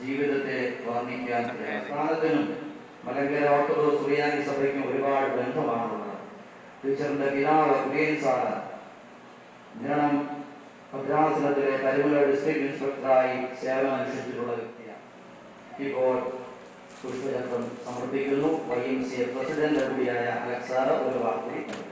ജീവിതത്തെ വർണ്ണിക്കാൻ. സ്ഥാനത്തിനും മലങ്കര ഓർത്തഡോക്സ് സുറിയാനി സഭയ്ക്കും ഒരുപാട് ബന്ധമാണുള്ളത്. ടീച്ചറിന്റെ പിതാവ് ഉദയൻ സാറ് ജനം ഭദ്രാസനത്തിലെ കരിമല ഡിസ്ട്രിക്ട് ഇൻസ്പെക്ടറായി സേവനമനുഷ്ഠിച്ചിട്ടുള്ള വ്യക്തിയാണ്. ഇപ്പോൾ പുഷ്പചക്രം സമർപ്പിക്കുന്നു. YMCA പ്രസിഡന്റ് കൂടിയായ അലക്സാറ് ഒരു വാക്കുകൂടി നൽകും.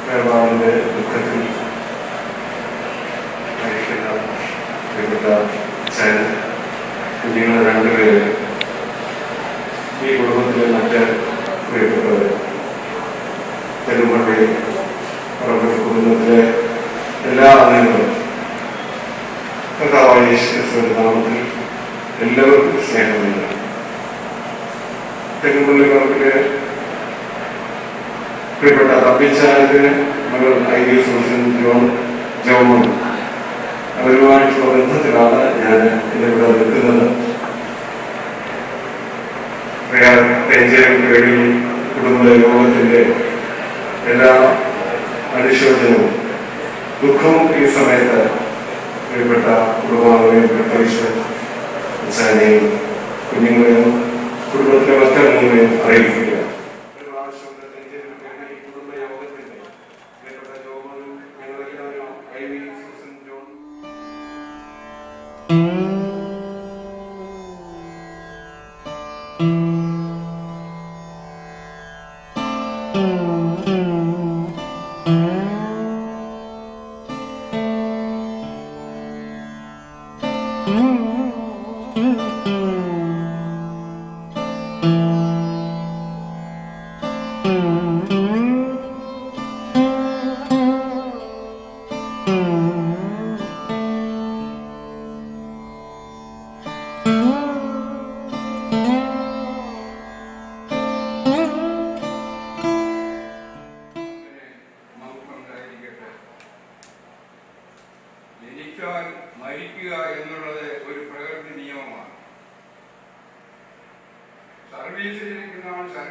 കർത്താവിന്റെ ദുഃഖത്തിൽ മരിക്കുന്ന പ്രിയപ്പെട്ട അച്ഛൻ, കുഞ്ഞുങ്ങൾ രണ്ടുപേര്, ഈ കുടുംബത്തിലെ മറ്റ് പ്രിയപ്പെട്ടവർ, പെരുമ്പള്ളി പറമ്പ് കുടുംബത്തിലെ എല്ലാ അംഗങ്ങളും കർത്താവായ യേശു ക്രിസ്തുവിന്റെ നാമത്തിൽ എല്ലാവർക്കും സ്നേഹമുണ്ട്. പെരുമ്പള്ളി പറമ്പിലെ പ്രിയപ്പെട്ട തപ്പിച്ചാരത്തിന് മകൾ ID സൂസൻ ജോമോൻ, അവരുമായിട്ടുള്ള ബന്ധത്തിലാണ് ഞാൻ ഇന്നിവിടെ നിൽക്കുന്നത്. പേടി കുടുംബ യോഗത്തിന്റെ എല്ലാ അനുശോചനവും ദുഃഖവും ഈ സമയത്ത് പ്രിയപ്പെട്ട കുടുംബാംഗങ്ങളെയും അച്ഛനെയും കുഞ്ഞുങ്ങളെയും കുടുംബത്തിലെ മറ്റംഗങ്ങളെയും അറിയിക്കുക.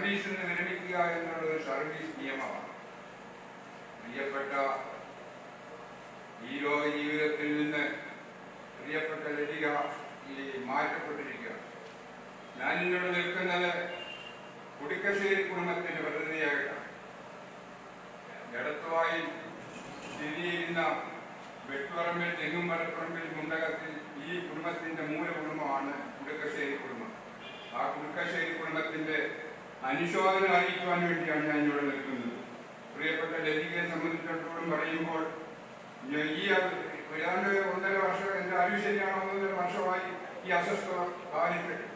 സർവീസിൽ നിന്ന് വിരമിക്കുക എന്നുള്ളത് സർവീസ് നിയമമാണ്. പ്രിയപ്പെട്ട ഈ ലോക ജീവിതത്തിൽ നിന്ന് പ്രിയപ്പെട്ട ലതിക ഈ മാറ്റപ്പെട്ടിരിക്കുക. ഞാനിന്നോട് നിൽക്കുന്നത് കുടിക്കശ്ശേരി കുടുംബത്തിന്റെ പ്രതിനിധിയായിട്ടാണ്. എടത്തുവായി സ്ഥിതി ചെയ്യുന്ന വെട്ടുപറമ്പിൽ തെങ്ങും മലപ്പറമ്പിൽ മുണ്ടകത്തിൽ ഈ കുടുംബത്തിന്റെ മൂലകുടുംബമാണ് കുടുക്കശ്ശേരി കുടുംബം. ആ കുടുക്കശ്ശേരി കുടുംബത്തിന്റെ അനുശോചനം അറിയിക്കുവാൻ വേണ്ടിയാണ് ഞാൻ ഇവിടെ നിൽക്കുന്നത്. പ്രിയപ്പെട്ട ലതികയെ സംബന്ധിച്ചിടത്തോളം പറയുമ്പോൾ ഈ 1.5 വർഷം എൻ്റെ ആയുഷ്യനാണ് 1.5 വർഷമായി ഈ അസ്വസ്ഥത ബാധിച്ചിട്ട്.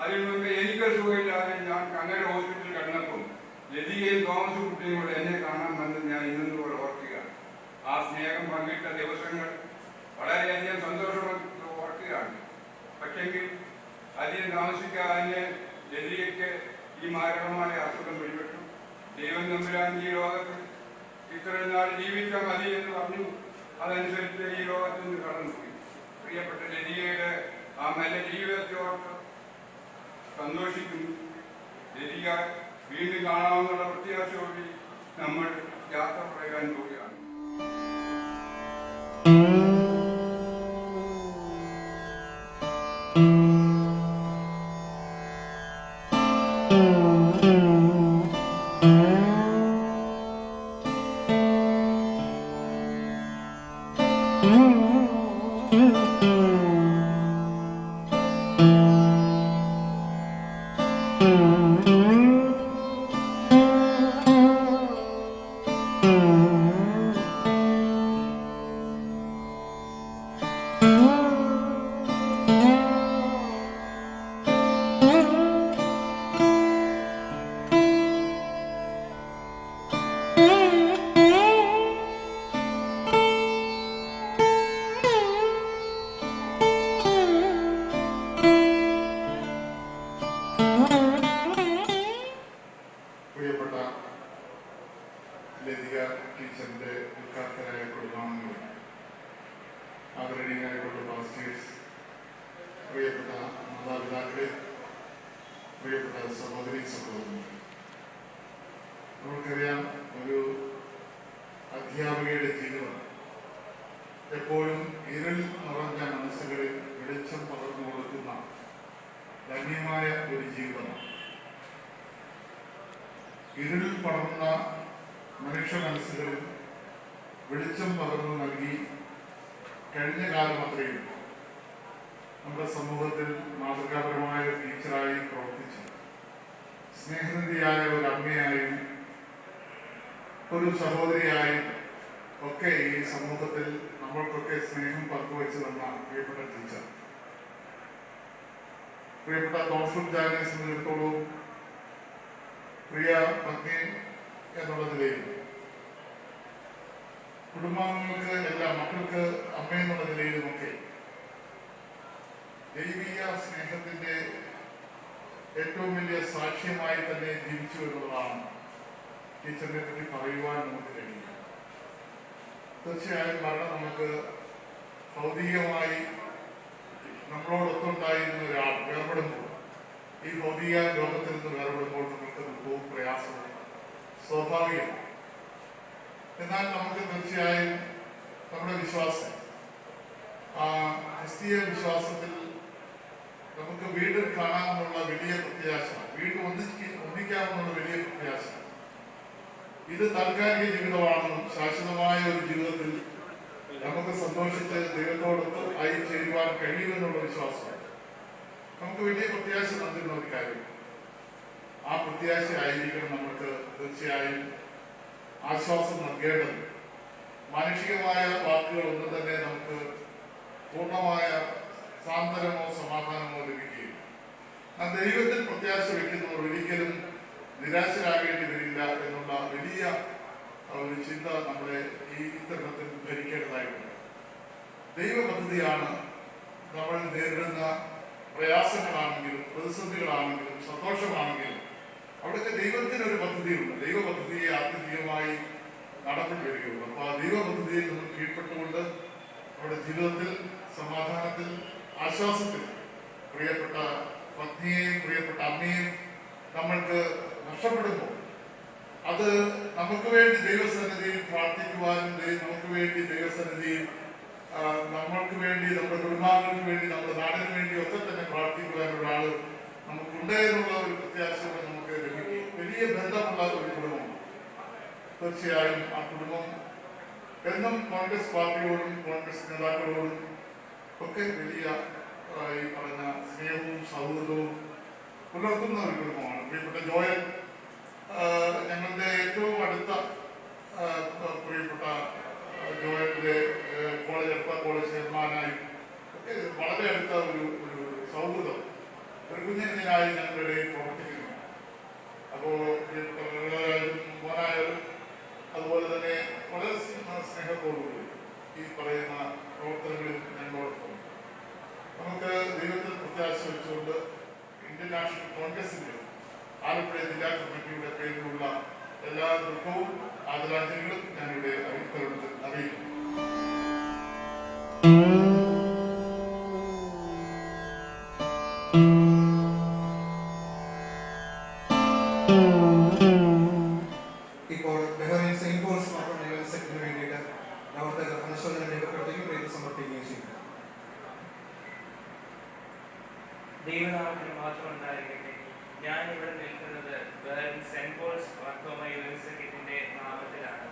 അതിനു മുമ്പ് എനിക്കൊരു സുഖമില്ലാതെ ഞാൻ കങ്ങര ഹോസ്പിറ്റലിൽ കിടന്നപ്പോൾ ലതികയും തോമസ് കുട്ടിയും കൂടെ എന്നെ കാണാൻ വന്നത് ഞാൻ ഇന്നും പോലെ ഓർക്കുകയാണ്. ആ സ്നേഹം പങ്കിട്ട ദിവസങ്ങൾ വളരെയധികം സന്തോഷത്തോടെ ഓർക്കുകയാണ്. പക്ഷെങ്കിൽ അധികം താമസിക്കാതെ ലതികയ്ക്ക് ഈ മാരകമായ അസുഖം പിടിപെട്ടു. ദൈവം തമ്പുരാൻ ഈ ലോകത്തിൽ ഇത്രയും നാൾ ജീവിച്ചാൽ മതി എന്ന് പറഞ്ഞു. അതനുസരിച്ച് ഈ ലോകത്തിൽ നിന്ന് കടന്നുപോയി. പ്രിയപ്പെട്ട ലതികയുടെ ആ നല്ല ജീവിതത്തെ ഓർത്ത് സന്തോഷിക്കുന്നു. ലതിക വീണ്ടും കാണാമെന്നുള്ള പ്രത്യാശയോടെ നമ്മൾ യാത്ര പറയാൻ പോവുകയാണ്. നമുക്കറിയാം, ഒരു അധ്യാപികയുടെ ജീവിതം എപ്പോഴും ഇരുൾ നിറഞ്ഞ മനസ്സുകളിൽ വെളിച്ചം പകർന്നു കൊടുക്കുന്ന ധന്യമായ ഒരു ജീവിതമാണ്. ഇരുൾ പടർന്ന മനുഷ്യ മനസ്സുകളിൽ വെളിച്ചം പകർന്നു നൽകി കഴിഞ്ഞ കാലം അത്രയും നമ്മുടെ സമൂഹത്തിൽ മാതൃകാപരമായ ടീച്ചറായി പ്രവർത്തിച്ചു. സ്നേഹനിധിയായ ഒരു അമ്മയായും ഒരു സഹോദരിയായും ഒക്കെ ഈ സമൂഹത്തിൽ നമ്മൾക്കൊക്കെ സ്നേഹം പങ്കുവച്ചു തന്ന പ്രിയപ്പെട്ട ടീച്ചർ, പ്രിയപ്പെട്ട തോമസ് ജാനെ സംബന്ധിച്ചിടത്തോളം പ്രിയ പത്നി എന്നുള്ള നിലയിൽ കുടുംബാംഗങ്ങൾക്ക് എല്ലാ മക്കൾക്ക് അമ്മ എന്നുള്ള നിലയിലുമൊക്കെ ദൈവീയ സ്നേഹത്തിന്റെ ഏറ്റവും വലിയ സാക്ഷ്യമായി തന്നെ ജീവിച്ചു എന്നുള്ളതാണ് ടീച്ചറിനെ പറ്റി പറയുവാൻ നമുക്ക് കഴിയും. തീർച്ചയായും മരണം നമുക്ക് ഭൗതികമായി നമ്മളോടൊത്തുണ്ടായിരുന്ന ഒരാൾ വേർപെടുമ്പോൾ, ഈ ഭൗതിക ലോകത്തിൽ നിന്ന് വേർപെടുമ്പോൾ നമുക്ക് ദുഃഖവും പ്രയാസവും സ്വാഭാവികമാണ്. എന്നാൽ നമുക്ക് തീർച്ചയായും നമ്മുടെ വിശ്വാസം, ക്രിസ്തീയ വിശ്വാസത്തിൽ നമുക്ക് വീണ്ടും കാണാമെന്നുള്ള വലിയ പ്രത്യാശ, വീണ്ടും ഒന്നിക്കാമെന്നുള്ള വലിയ പ്രത്യാശ, ഇത് താൽക്കാലിക ജീവിതമാണെന്നും ശാശ്വതമായ ഒരു ജീവിതത്തിൽ നമുക്ക് സന്തോഷിച്ച് ദൈവത്തോടൊത്ത് ആയി ചേരുവാൻ കഴിയുമെന്നുള്ള വിശ്വാസം നമുക്ക് വലിയ പ്രത്യാശ നൽകുന്ന ഒരു കാര്യം. ആ പ്രത്യാശ ആയിരിക്കണം നമുക്ക് തീർച്ചയായും ആശ്വാസം നൽകേണ്ടത്. മാനുഷികമായ വാക്കുകൾ ഒന്നും തന്നെ നമുക്ക് പൂർണ്ണമായ സാന്ത്വനമോ സമാധാനമോ ലഭിക്കുകയില്ല. ആ ദൈവത്തിൽ പ്രത്യാശ വയ്ക്കുന്നവർ ഒരിക്കലും നിരാശരാകേണ്ടി വരില്ല എന്നുള്ള വലിയ ഒരു ചിന്ത നമ്മളെ ഈ തരുണത്തിൽ ധരിക്കേണ്ടതായിട്ടുണ്ട്. ദൈവ പദ്ധതിയാണ് നമ്മൾ നേരിടുന്ന പ്രയാസങ്ങളാണെങ്കിലും പ്രതിസന്ധികളാണെങ്കിലും സന്തോഷമാണെങ്കിലും അവിടുത്തെ ദൈവത്തിനൊരു പദ്ധതിയുണ്ട്. ദൈവ പദ്ധതിയെ ആത്യന്തികമായി നടത്തി വരികയുള്ളൂ. അപ്പോൾ ആ ദൈവ പദ്ധതിയിൽ നമ്മൾ കീഴ്പ്പെട്ടുകൊണ്ട് നമ്മുടെ ജീവിതത്തിൽ സമാധാനത്തിൽ ആശ്വാസത്തിൽ പ്രിയപ്പെട്ട പത്നിയെയും പ്രിയപ്പെട്ട അമ്മയെയും നമ്മൾക്ക് നഷ്ടപ്പെടുമ്പോൾ അത് നമുക്ക് വേണ്ടി ദൈവസന്നിധിയിൽ പ്രാർത്ഥിക്കുവാനും നമുക്ക് വേണ്ടി ദൈവസന്നിധിയിൽ നമ്മൾക്ക് വേണ്ടി നമ്മുടെ കുടുംബാംഗങ്ങൾക്ക് വേണ്ടി നമ്മുടെ നാടിന് വേണ്ടി ഒക്കെ തന്നെ പ്രാർത്ഥിക്കുവാനുള്ള ആള് നമുക്കുണ്ട് എന്നുള്ള ഒരു പ്രത്യാശ നമുക്ക് ലഭിക്കും. വലിയ ബന്ധമുള്ള ഒരു കുടുംബം. തീർച്ചയായും ആ കുടുംബം എന്നും കോൺഗ്രസ് പാർട്ടിയോടും കോൺഗ്രസ് നേതാക്കളോടും ഒക്കെ വലിയ ഈ പറഞ്ഞ സ്നേഹവും സൗഹൃദവും പുലർത്തുന്ന ഒരു കുടുംബമാണ്. പ്രിയപ്പെട്ട ജോയൽ ഞങ്ങളുടെ ഏറ്റവും അടുത്ത പ്രിയപ്പെട്ട ജോയലിന്റെ കോളേജ് അടുത്ത കോളേജ് ചെയർമാനായി ഒക്കെ വളരെ അടുത്ത ഒരു സൗഹൃദം ഒരു കുഞ്ഞിനായി ഞങ്ങളുടെ പ്രവർത്തിക്കുന്നു. അപ്പോൾ പ്രിയപ്പെട്ട മോനായാലും അതുപോലെ തന്നെ വളരെ സ്നേഹത്തോടുകൂടി ഈ പറയുന്ന പ്രവർത്തനങ്ങളിൽ ഞങ്ങളോടൊപ്പം നമുക്ക് ദൈവത്തിൽ പ്രത്യാശ വെച്ചുകൊണ്ട് ഇന്ത്യൻ നാഷണൽ കോൺഗ്രസിന്റെ ആലപ്പുഴ ജില്ലാ കമ്മിറ്റിയുടെ പേരിലുള്ള എല്ലാ ദുഃഖവും ആദരാഞ്ജലികളും ഞാനിവിടെ അറിയിക്കുന്നു. ഇപ്പോൾ ബഹ്റൈൻ സെയിന്റ് പോൾസ് സെക്രട്ടറിന് വേണ്ടിയിട്ട് അവിടുത്തെ അനുശോചനം രേഖപ്പെടുത്തുകയും പേര് സമർപ്പിക്കുകയും ചെയ്യും. ദൈവനാമത്തിന് മാത്രം ഉണ്ടായിരിക്കട്ടെ. ഞാൻ ഇവിടെ നിൽക്കുന്നത് ബഹ്റൈൻ സെന്റ് പോൾസ് മാർത്തോമ യൂണിവേഴ്സിറ്റിന്റെ നാമത്തിലാണ്.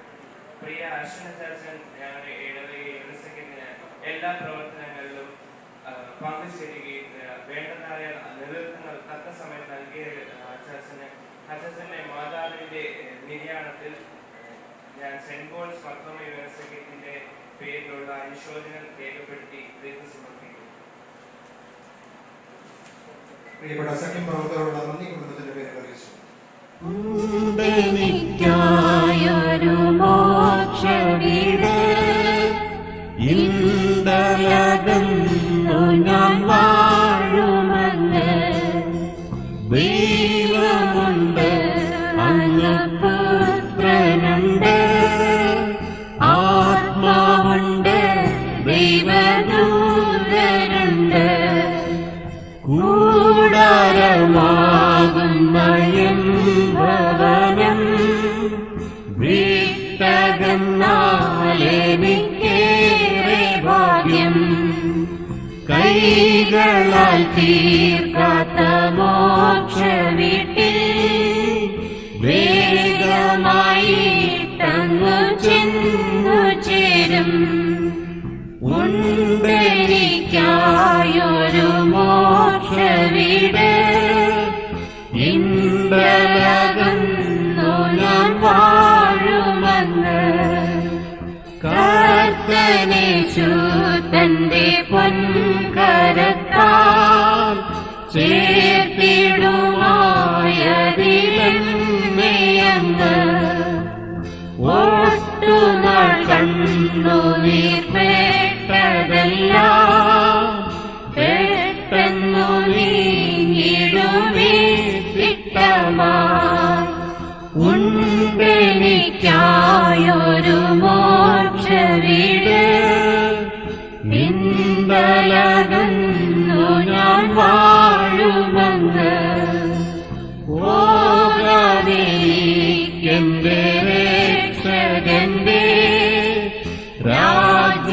പ്രിയ അശ്വനദാസൻ ഞങ്ങളുടെ ഇടവക യൂണിവേഴ്സിറ്റിന് എല്ലാ പ്രവർത്തനങ്ങളിലും പങ്കുചേരുകയും വേണ്ടതായ നേതൃത്വങ്ങൾ തക്ക സമയം നൽകിയ അച്ഛനെ മാതാവിന്റെ നിര്യാണത്തിൽ ഞാൻ സെന്റ് പോൾസ് മാർത്തോമ യൂണിവേഴ്സിറ്റിന്റെ പേരിലുള്ള അനുശോചനം രേഖപ്പെടുത്തി ദൈവം സമർപ്പിക്കുന്നു. പ്രിയപ്പെട്ട സഖ്യം പ്രവർത്തകരോട് നന്ദി കുടുംബത്തിന്റെ പേരിൽ അറിയിച്ചു. ൊരു മോക്ഷവീട് ഇണ്ടലകന്നു ഞാൻ വാഴുമങ്ങ് ദൈവമുണ്ട് അങ്ങ് പുത്രനുണ്ട് ആത്മാവുണ്ട് ദൈവദൂതനുണ്ട് കൂടാരമാകും നയം ഭവനം വിട്ടകന്നാലെനിക്കേറെ ഭാഗ്യം കൈകളാൽ തീർക്കാത്ത മോക്ഷ വീട്ടിൽ വേഗമായി തങ്ങു ചെന്നു ചേരും ഉണ്ടെനിക്കായൊരു മോക്ഷ വീട് ഇണ്ടലകന്നു ഞാൻ വാഴുമങ്ങ് കർത്തനേശു തന്റെ പൊൻകരത്താൽ ചേർത്തിടുമായതിലെന്നെയങ്ങ് ഒട്ടുനാൾ കണ്ണു നീർപ്പെട്ടതല്ല പെട്ടെന്നു നീങ്ങിടുമേ തിട്ടമാ ഉണ്ടെനിക്കായൊരു മോക്ഷ വീട് ഇണ്ടലകന്നു ഞാൻ വാഴുമങ്ങ് ഓരാതെന്റെ രക്ഷകന്റെ രാജ്യമതിനുള്ളിൽ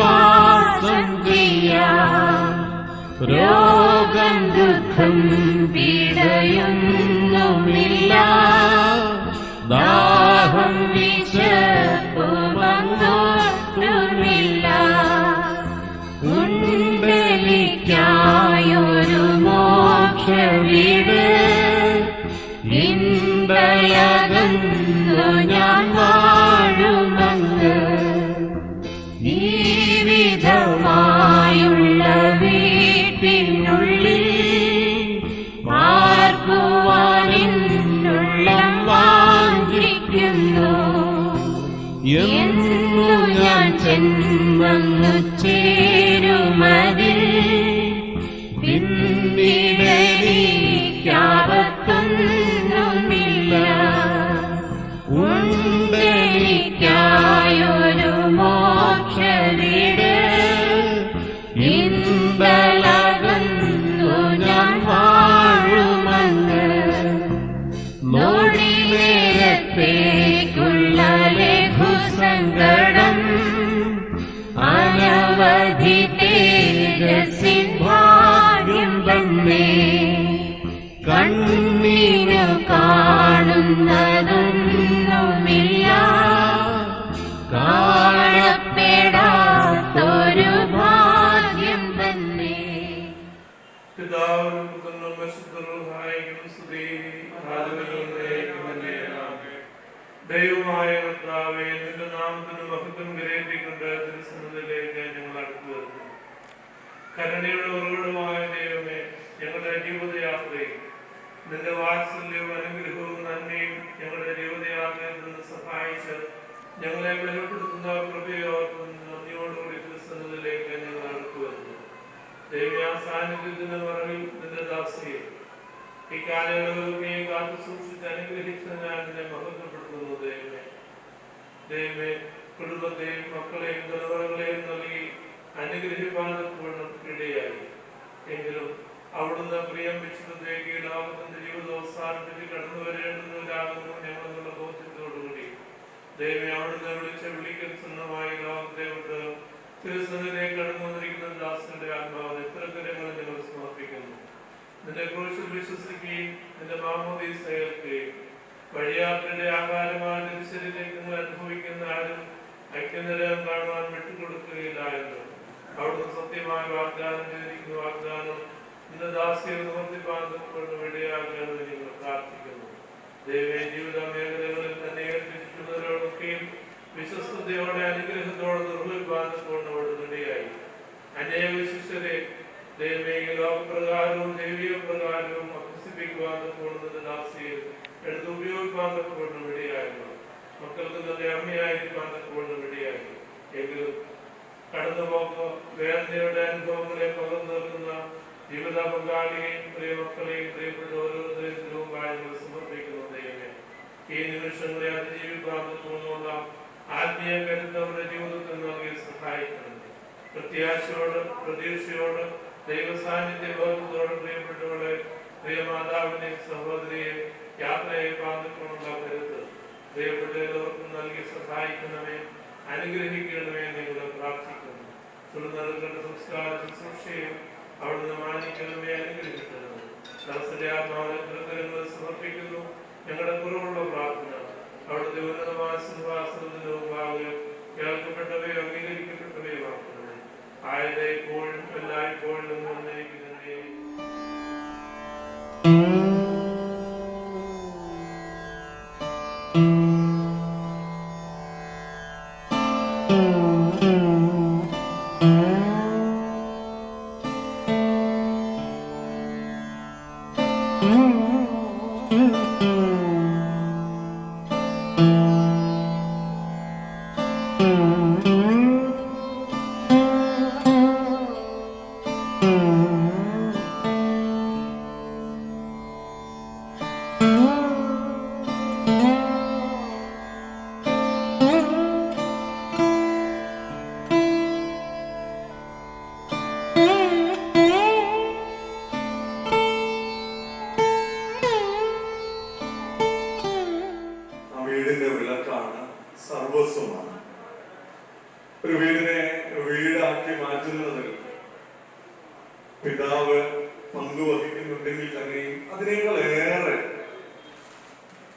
വാസം ചെയ്യാം രോഗം ദുഃഖം പീഡയൊന്നുമില്ല ദാഹം വിശപ്പുമങ്ങോട്ടുമില്ല ഉണ്ടെനിക്കായൊരു മോക്ഷ വീട് ഇണ്ടലകന്നു ഞാൻ വാഴുമങ്ങ് ഈ വിധമായുള്ള വീട്ടിനുള്ളിൽ പാർക്കുവാനുള്ളം വാഞ്ചിക്കുന്നു എന്നു ഞാൻ ചെന്നു ചേരുമതിൽ പിന്നിടലിക്കാപത്തൊന്നുമില്ല ഉണ്ടെനിക്കായൊരു മോക്ഷ വീട് ഒടിനേരത്തേക്കുള്ള ലഘുസങ്കടം അനവധി തേജസ്സിൻ ഭാഗ്യം തന്നെ കണ്ണിനു കാണുന്നതൊന്നുമില്ല കാണപ്പെടാത്തൊരു ഭാഗ്യം തന്നെ. പിതാവിനും പുത്രനും പരിശുദ്ധരൂഹായിക്കും സ്തുതി. ദൈവമായ കർത്താവേ, നിന്റെ നാമത്തിന് മഹത്വം കരേറ്റിക്കൊണ്ട് തിരുസന്നിധിയിലേക്ക് ഞങ്ങൾ അടുത്തു വരുന്നു. കരുണയുടെ ഉറവിടമായ ദൈവമേ, ഞങ്ങളുടെ ജീവിതയാത്രയിൽ നിന്റെ വാത്സല്യവും അനുഗ്രഹവും നന്മയും ഞങ്ങളുടെ ജീവിതയാത്രയിൽ നിന്ന് സഹായിച്ച് ഞങ്ങളെ ബലപ്പെടുത്തുന്ന കൃപയോർത്തും നന്ദിയോടുകൂടി തിരുസന്നിധിയിലേക്ക് ഞങ്ങൾ അടുത്തു വരുന്നു. ദൈവ സാന്നിധ്യത്തിന് മറവിൽ നിന്റെ ദാസിയെ ഈ കാലയളവിലൊക്കെ കാത്തു സൂക്ഷിച്ച് അനുഗ്രഹിച്ചതിനാൽ നിന്നെ മഹത്വപ്പെടുത്തുന്നു. ദൈവമേ, കുടുംബത്തെയും മക്കളെയും തലമുറകളെയും നൽകി അനുഗ്രഹിപ്പാനപ്പോഴും ഇടയായി. എങ്കിലും അവിടുന്ന് പ്രിയം വിശുദ്ധത്തേക്ക് ലോകത്തിന്റെ ജീവിതാവസാനത്തിൽ കടന്നു വരേണ്ടുന്നവരാകുന്നു ഞങ്ങളെന്നുള്ള ബോധ്യത്തോടുകൂടി ദൈവമേ, അവിടുന്ന് വിളിച്ച വിളിക്കൽ സ്വന്തമായി ലോകത്തെ വിട്ട് തിരുസന്നിധിയിലേക്ക് കടന്നു വന്നിരിക്കുന്ന ദാസന്റെ ആത്മാവ് ഇത്തരത്തിലങ്ങൾ ഞങ്ങൾ സമർപ്പിക്കുന്നു. നിന്റെ ക്രൂശിൽ വിശ്വസിക്കുകയും നിന്റെ മാമോദീസ ഏൽക്കുകയും വഴിയാത്രയുടെ ആകാരമായ തിരിച്ചറിയിലേക്ക് നിങ്ങൾ അനുഭവിക്കുന്ന ആരും ഐക്യനിരയം കാണുവാൻ വിട്ടുകൊടുക്കുകയില്ല എന്ന് അവിടുന്ന് സത്യമായ വാഗ്ദാനം ചെയ്തിരിക്കുന്ന വാഗ്ദാനം നിന്റെ ദാസിയെ നിവർത്തിപ്പാന്തപ്പെടുന്ന ഇടയാകണമെന്ന് നിങ്ങൾ പ്രാർത്ഥിക്കുന്നു. ദൈവേ, ജീവിത മേഖലകളിൽ തന്നെ ഏൽപ്പിച്ചിട്ടുള്ളവരോടൊക്കെയും വിശ്വസ്തയോടെ അനുഗ്രഹത്തോടെ നിർവഹിപ്പാന്തപ്പെടുന്നവരുടെ ഇടയായി. അനേക ശിഷ്യരെ ദൈവമേ, ലോകപ്രകാരവും ദൈവീയ പ്രകാരവും അഭ്യസിപ്പിക്കുവാന്തപ്പെടുന്നത് ദാസിയെ എടുത്ത് ഉപയോഗിപ്പാന്തപ്പെടുന്ന ഇടയായിരുന്നു. മക്കൾക്ക് തന്നെ അമ്മയായിരിക്കാന്തപ്പെടുന്ന ഇടയായി. എങ്കിലും കടന്നുപോക്ക് വേദനയുടെ അനുഭവങ്ങളെ പകർന്നു നൽകുന്ന ജീവിത പങ്കാളിയെയും പ്രിയമക്കളെയും പ്രിയപ്പെട്ട ഓരോരുത്തരെയും തിരുവുമായി സമർപ്പിക്കുന്നു. ദൈവമേ, ഈ നിമിഷങ്ങളെ അതിജീവിക്കാനുള്ള ആത്മീയ കരുത്ത് അവരുടെ ജീവിതത്തിൽ നൽകി സഹായിക്കണം. പ്രത്യാശയോട് പ്രതീക്ഷയോട് ദൈവ സാന്നിധ്യ ബോധത്തോടെ പ്രിയപ്പെട്ടവളെ പ്രിയമാതാവിനെ സഹോദരിയെ യാത്രയെ പാർന്നിട്ടുള്ള കരുത്ത് പ്രിയപ്പെട്ട എല്ലാവർക്കും നൽകി സഹായിക്കണമേ, അനുഗ്രഹിക്കണമേ നിങ്ങളെ പ്രാർത്ഥിക്കുന്നു. തുടർന്ന് സംസ്കാര ശുശ്രൂഷയും അവിടുന്ന് മാനിക്കണമേ, അനുഗ്രഹിക്കണമേ. ദാസന്റെ ആത്മാവിനെ കൃതജ്ഞതകൾ സമർപ്പിക്കുന്നു. ഞങ്ങളുടെ കുറവുള്ള പ്രാർത്ഥന അവിടുത്തെ ഉന്നതമായ സിംഹാസനത്തിന് മുമ്പാകെ കേൾക്കപ്പെട്ടവയോ അംഗീകരിക്കപ്പെട്ടവയുമാക്കണമേ. ആയതെ എപ്പോഴും എല്ലായ്പ്പോഴും വന്നിരിക്കുന്നേ. ഒരു വീടിനെ വീടാക്കി മാറ്റുന്നതിൽ പിതാവ് പങ്കുവഹിക്കുന്നുണ്ടെങ്കിൽ തന്നെയും അതിനേക്കാൾ ഏറെ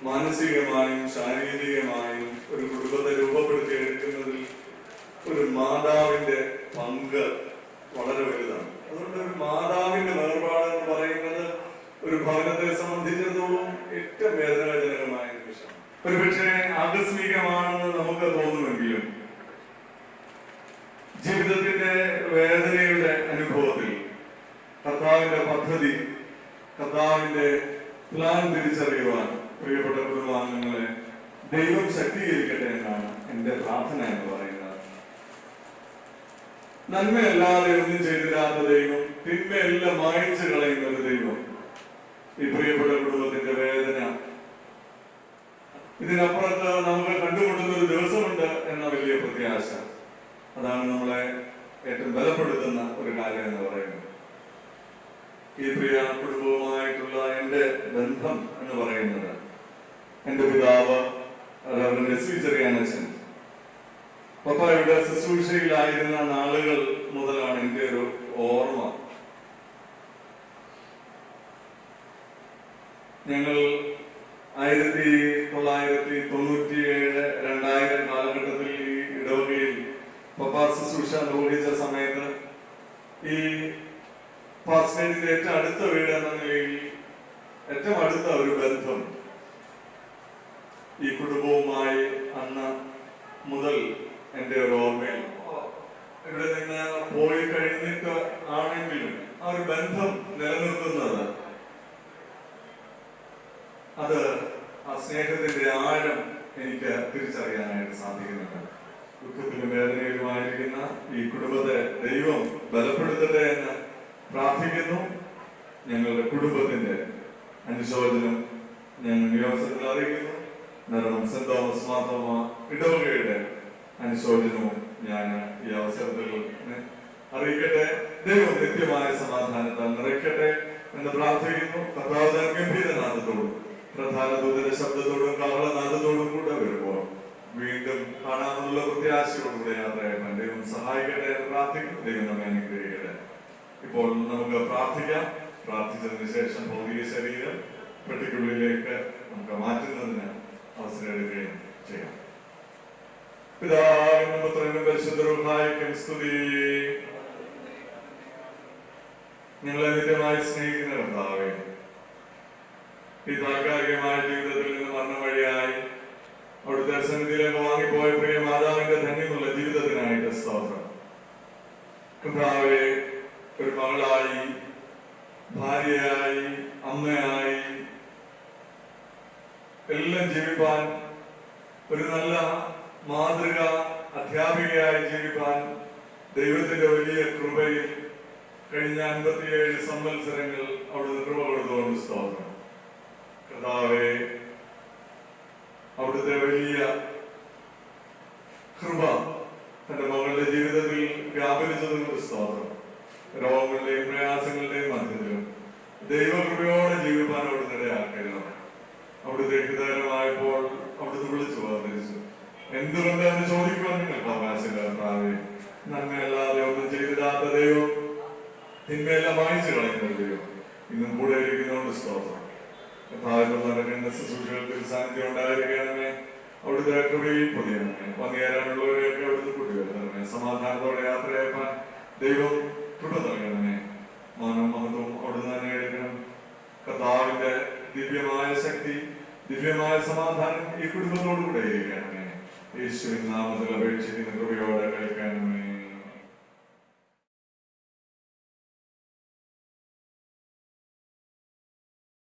മാനസികമായും ശാരീരികമായും ഒരു കുടുംബത്തെ രൂപപ്പെടുത്തിയെടുക്കുന്നതിൽ ഒരു മാതാവിന്റെ പങ്ക് വളരെ വലുതാണ്. അതുകൊണ്ട് ഒരു മാതാവിന്റെ വേർപാട് എന്ന് പറയുന്നത് ഒരു ഭവനത്തെ സംബന്ധിച്ചിടത്തോളം ഏറ്റവും വേദനാജനകമായ നിമിഷം. ഒരുപക്ഷെ ആകസ്മികമാണെന്ന് നമുക്ക് തോന്നുമെങ്കിലും ജീവിതത്തിന്റെ വേദനയുടെ അനുഭവത്തിൽ കർത്താവിന്റെ പദ്ധതി, കർത്താവിന്റെ പ്ലാൻ തിരിച്ചറിയുവാൻ പ്രിയപ്പെട്ട കുടുംബാംഗങ്ങളെ ദൈവം ശക്തീകരിക്കട്ടെ എന്നാണ് എന്റെ പ്രാർത്ഥന എന്ന് പറയുന്നത്. നന്മയല്ലാതെ ഒന്നും ചെയ്തിരാത്ത ദൈവം, തിന്മയെല്ലാം മായ്ച്ചു കളയുന്ന ഒരു ദൈവം ഈ പ്രിയപ്പെട്ട കുടുംബത്തിന്റെ വേദന ഇതിനപ്പുറത്ത് നമുക്ക് കണ്ടുമുട്ടുന്ന ഒരു ദിവസമുണ്ട് എന്ന വലിയ പ്രത്യാശ, അതാണ് നമ്മളെ ഏറ്റവും ബലപ്പെടുത്തുന്ന ഒരു കാര്യം എന്ന് പറയുന്നത്. ഈ പ്രിയ കുടുംബവുമായിട്ടുള്ള എന്റെ ബന്ധം എന്ന് പറയുന്നത് എന്റെ പിതാവ് റവറൻഡ് എസ് വി ചെറിയാനച്ഛൻ പപ്പായുടെ ശുശ്രൂഷയിലായിരുന്ന നാളുകൾ മുതലാണ് എൻ്റെ ഒരു ഓർമ്മ. ഞങ്ങൾ 1997, 2000 കാലഘട്ടത്തിൽ ഈ ഇടവകയിൽ പപ്പ ശുശ്രൂഷ നിർവഹിച്ച സമയത്ത് ഈ പാസ്റ്റേജിന്റെ ഏറ്റവും അടുത്ത വീട് എന്ന നിലയിൽ ഏറ്റവും അടുത്ത ഒരു ബന്ധം ഈ കുടുംബവുമായി അന്ന് മുതൽ എൻ്റെ ഒരു ഓർമ്മയിൽ ഇവിടെ നിന്ന് പോയി കഴിഞ്ഞിട്ട് ആണെങ്കിലും ആ ഒരു ബന്ധം നിലനിർത്തുന്നത് അത് ആ സ്നേഹത്തിന്റെ ആഴം എനിക്ക് തിരിച്ചറിയാനായിട്ട് സാധിക്കുന്നുണ്ട്. ദുഃഖത്തിലും വേദനയിലുമായിരിക്കുന്ന ഈ കുടുംബത്തെ ദൈവം ബലപ്പെടുത്തട്ടെ എന്ന് പ്രാർത്ഥിക്കുന്നു. ഞങ്ങളുടെ കുടുംബത്തിന്റെ അനുശോചനം ഞങ്ങൾ ഈ അവസരത്തിൽ അറിയിക്കുന്നു. കാരണം സെന്റ് തോമസ് മാർത്തോമ ഇടവകയുടെ അനുശോചനവും ഞാൻ ഈ അവസരത്തിൽ അറിയിക്കട്ടെ. ദൈവം നിത്യമായ സമാധാനത്താൽ നിറയ്ക്കട്ടെ എന്ന് പ്രാർത്ഥിക്കുന്നു. കർത്താവ് ഗംഭീരനാഥത്തോടും പ്രധാന ദൂതന്റെ ശബ്ദത്തോടും കാഹളനാഥത്തോടും കൂടെ വരുമ്പോൾ വീണ്ടും കാണാനുള്ള പ്രത്യാശയോടുകൂടെ യാത്രയാക്കാൻ ദൈവം സഹായിക്കട്ടെ എന്ന് പ്രാർത്ഥിക്കുന്നു. ദൈവം നമ്മെ അനുഗ്രഹിക്കട്ടെ. ഇപ്പോൾ നമുക്ക് പ്രാർത്ഥിക്കാം. പ്രാർത്ഥിച്ചതിന് ശേഷം ഭൗതിക ശരീരം പെട്ടിക്കുള്ളിലേക്ക് നമുക്ക് മാറ്റുന്നതിന് അവസരം എടുക്കുകയും ചെയ്യാം. പിതാവിനും പുത്രനും പരിശുദ്ധ റൂഹായിക്കും സ്തുതി. ഞങ്ങളെ നിത്യമായി സ്നേഹിക്കുന്ന കർത്താവേ, ഈ താൽക്കാലികമായ ജീവിതത്തിൽ നിന്ന് മരണ വഴിയായി അവിടുത്തെ സന്നിധിയിലേക്ക് വാങ്ങിപ്പോയ പ്രിയ മാതാവിന്റെ ധന്യമുള്ള ജീവിതത്തിനായിട്ട് സ്തോത്രം. കർത്താവേ, ഒരു മകളായി, ഭാര്യയായി, അമ്മയായി എല്ലാം ജീവിപ്പാൻ, ഒരു നല്ല മാതൃക അധ്യാപികയായി ജീവിപ്പാൻ ദൈവത്തിന്റെ വലിയ കൃപയിൽ കഴിഞ്ഞ 57 സംവത്സരങ്ങൾ അവിടുന്ന് കൃപ കൊടുത്തുകൊണ്ട് സ്തോത്രം. കർത്താവേ, അവിടുത്തെ വലിയ കൃപ തന്റെ മകളുടെ ജീവിതത്തിൽ വ്യാപരിച്ചതുകൊണ്ട് സ്തോത്രം. രോഗങ്ങളുടെയും പ്രയാസങ്ങളുടെയും മധ്യത്തിലും ദൈവകൃപയോടെ ജീവിക്കാൻ അവിടുന്ന് ഇടയാക്കരുത്. അവിടുത്തെ ഹിതകരമായപ്പോൾ അവിടുന്ന് വിളിച്ചു വേർതിരിച്ചു. എന്തുകൊണ്ട് എന്ന് ചോദിക്കുവാൻ നിങ്ങൾക്ക് അവകാശമില്ല. കർത്താവേ, നന്മയല്ലാതെ ഒന്നും ചെയ്തിടാത്ത ദൈവം, തിന്മയെല്ലാം വാങ്ങിച്ചു കളയുന്ന ദൈവം ഇന്നും കൂടെ ഇരിക്കുന്നതുകൊണ്ട് സ്തോത്രം. കർത്താവിൽ നടക്കുന്ന ശുശ്രൂഷകൾക്ക് സാന്നിധ്യം ഉണ്ടായിരിക്കണമേ. അവിടുത്തെ കൃപയിൽ പൊതിയണമേ. വന്നുകേരാനുള്ളവരെയൊക്കെ അവിടുന്ന് കൂട്ടിവരുത്തണമേ. സമാധാനത്തോടെ യാത്രയാക്കാൻ ദൈവം കൃപ നൽകണമേ. മാനം മഹത്വം അവിടുന്ന് തന്നെ എടുക്കണം. കർത്താവിന്റെ ദിവ്യമായ ശക്തി, ദിവ്യമായ സമാധാനം ഈ കുടുംബത്തോടുകൂടെ ഇരിക്കണമേ. യേശുവിൻ നാമത്തിൽ അപേക്ഷിക്കുന്ന കൃപയോടെ കേൾക്കണമേ.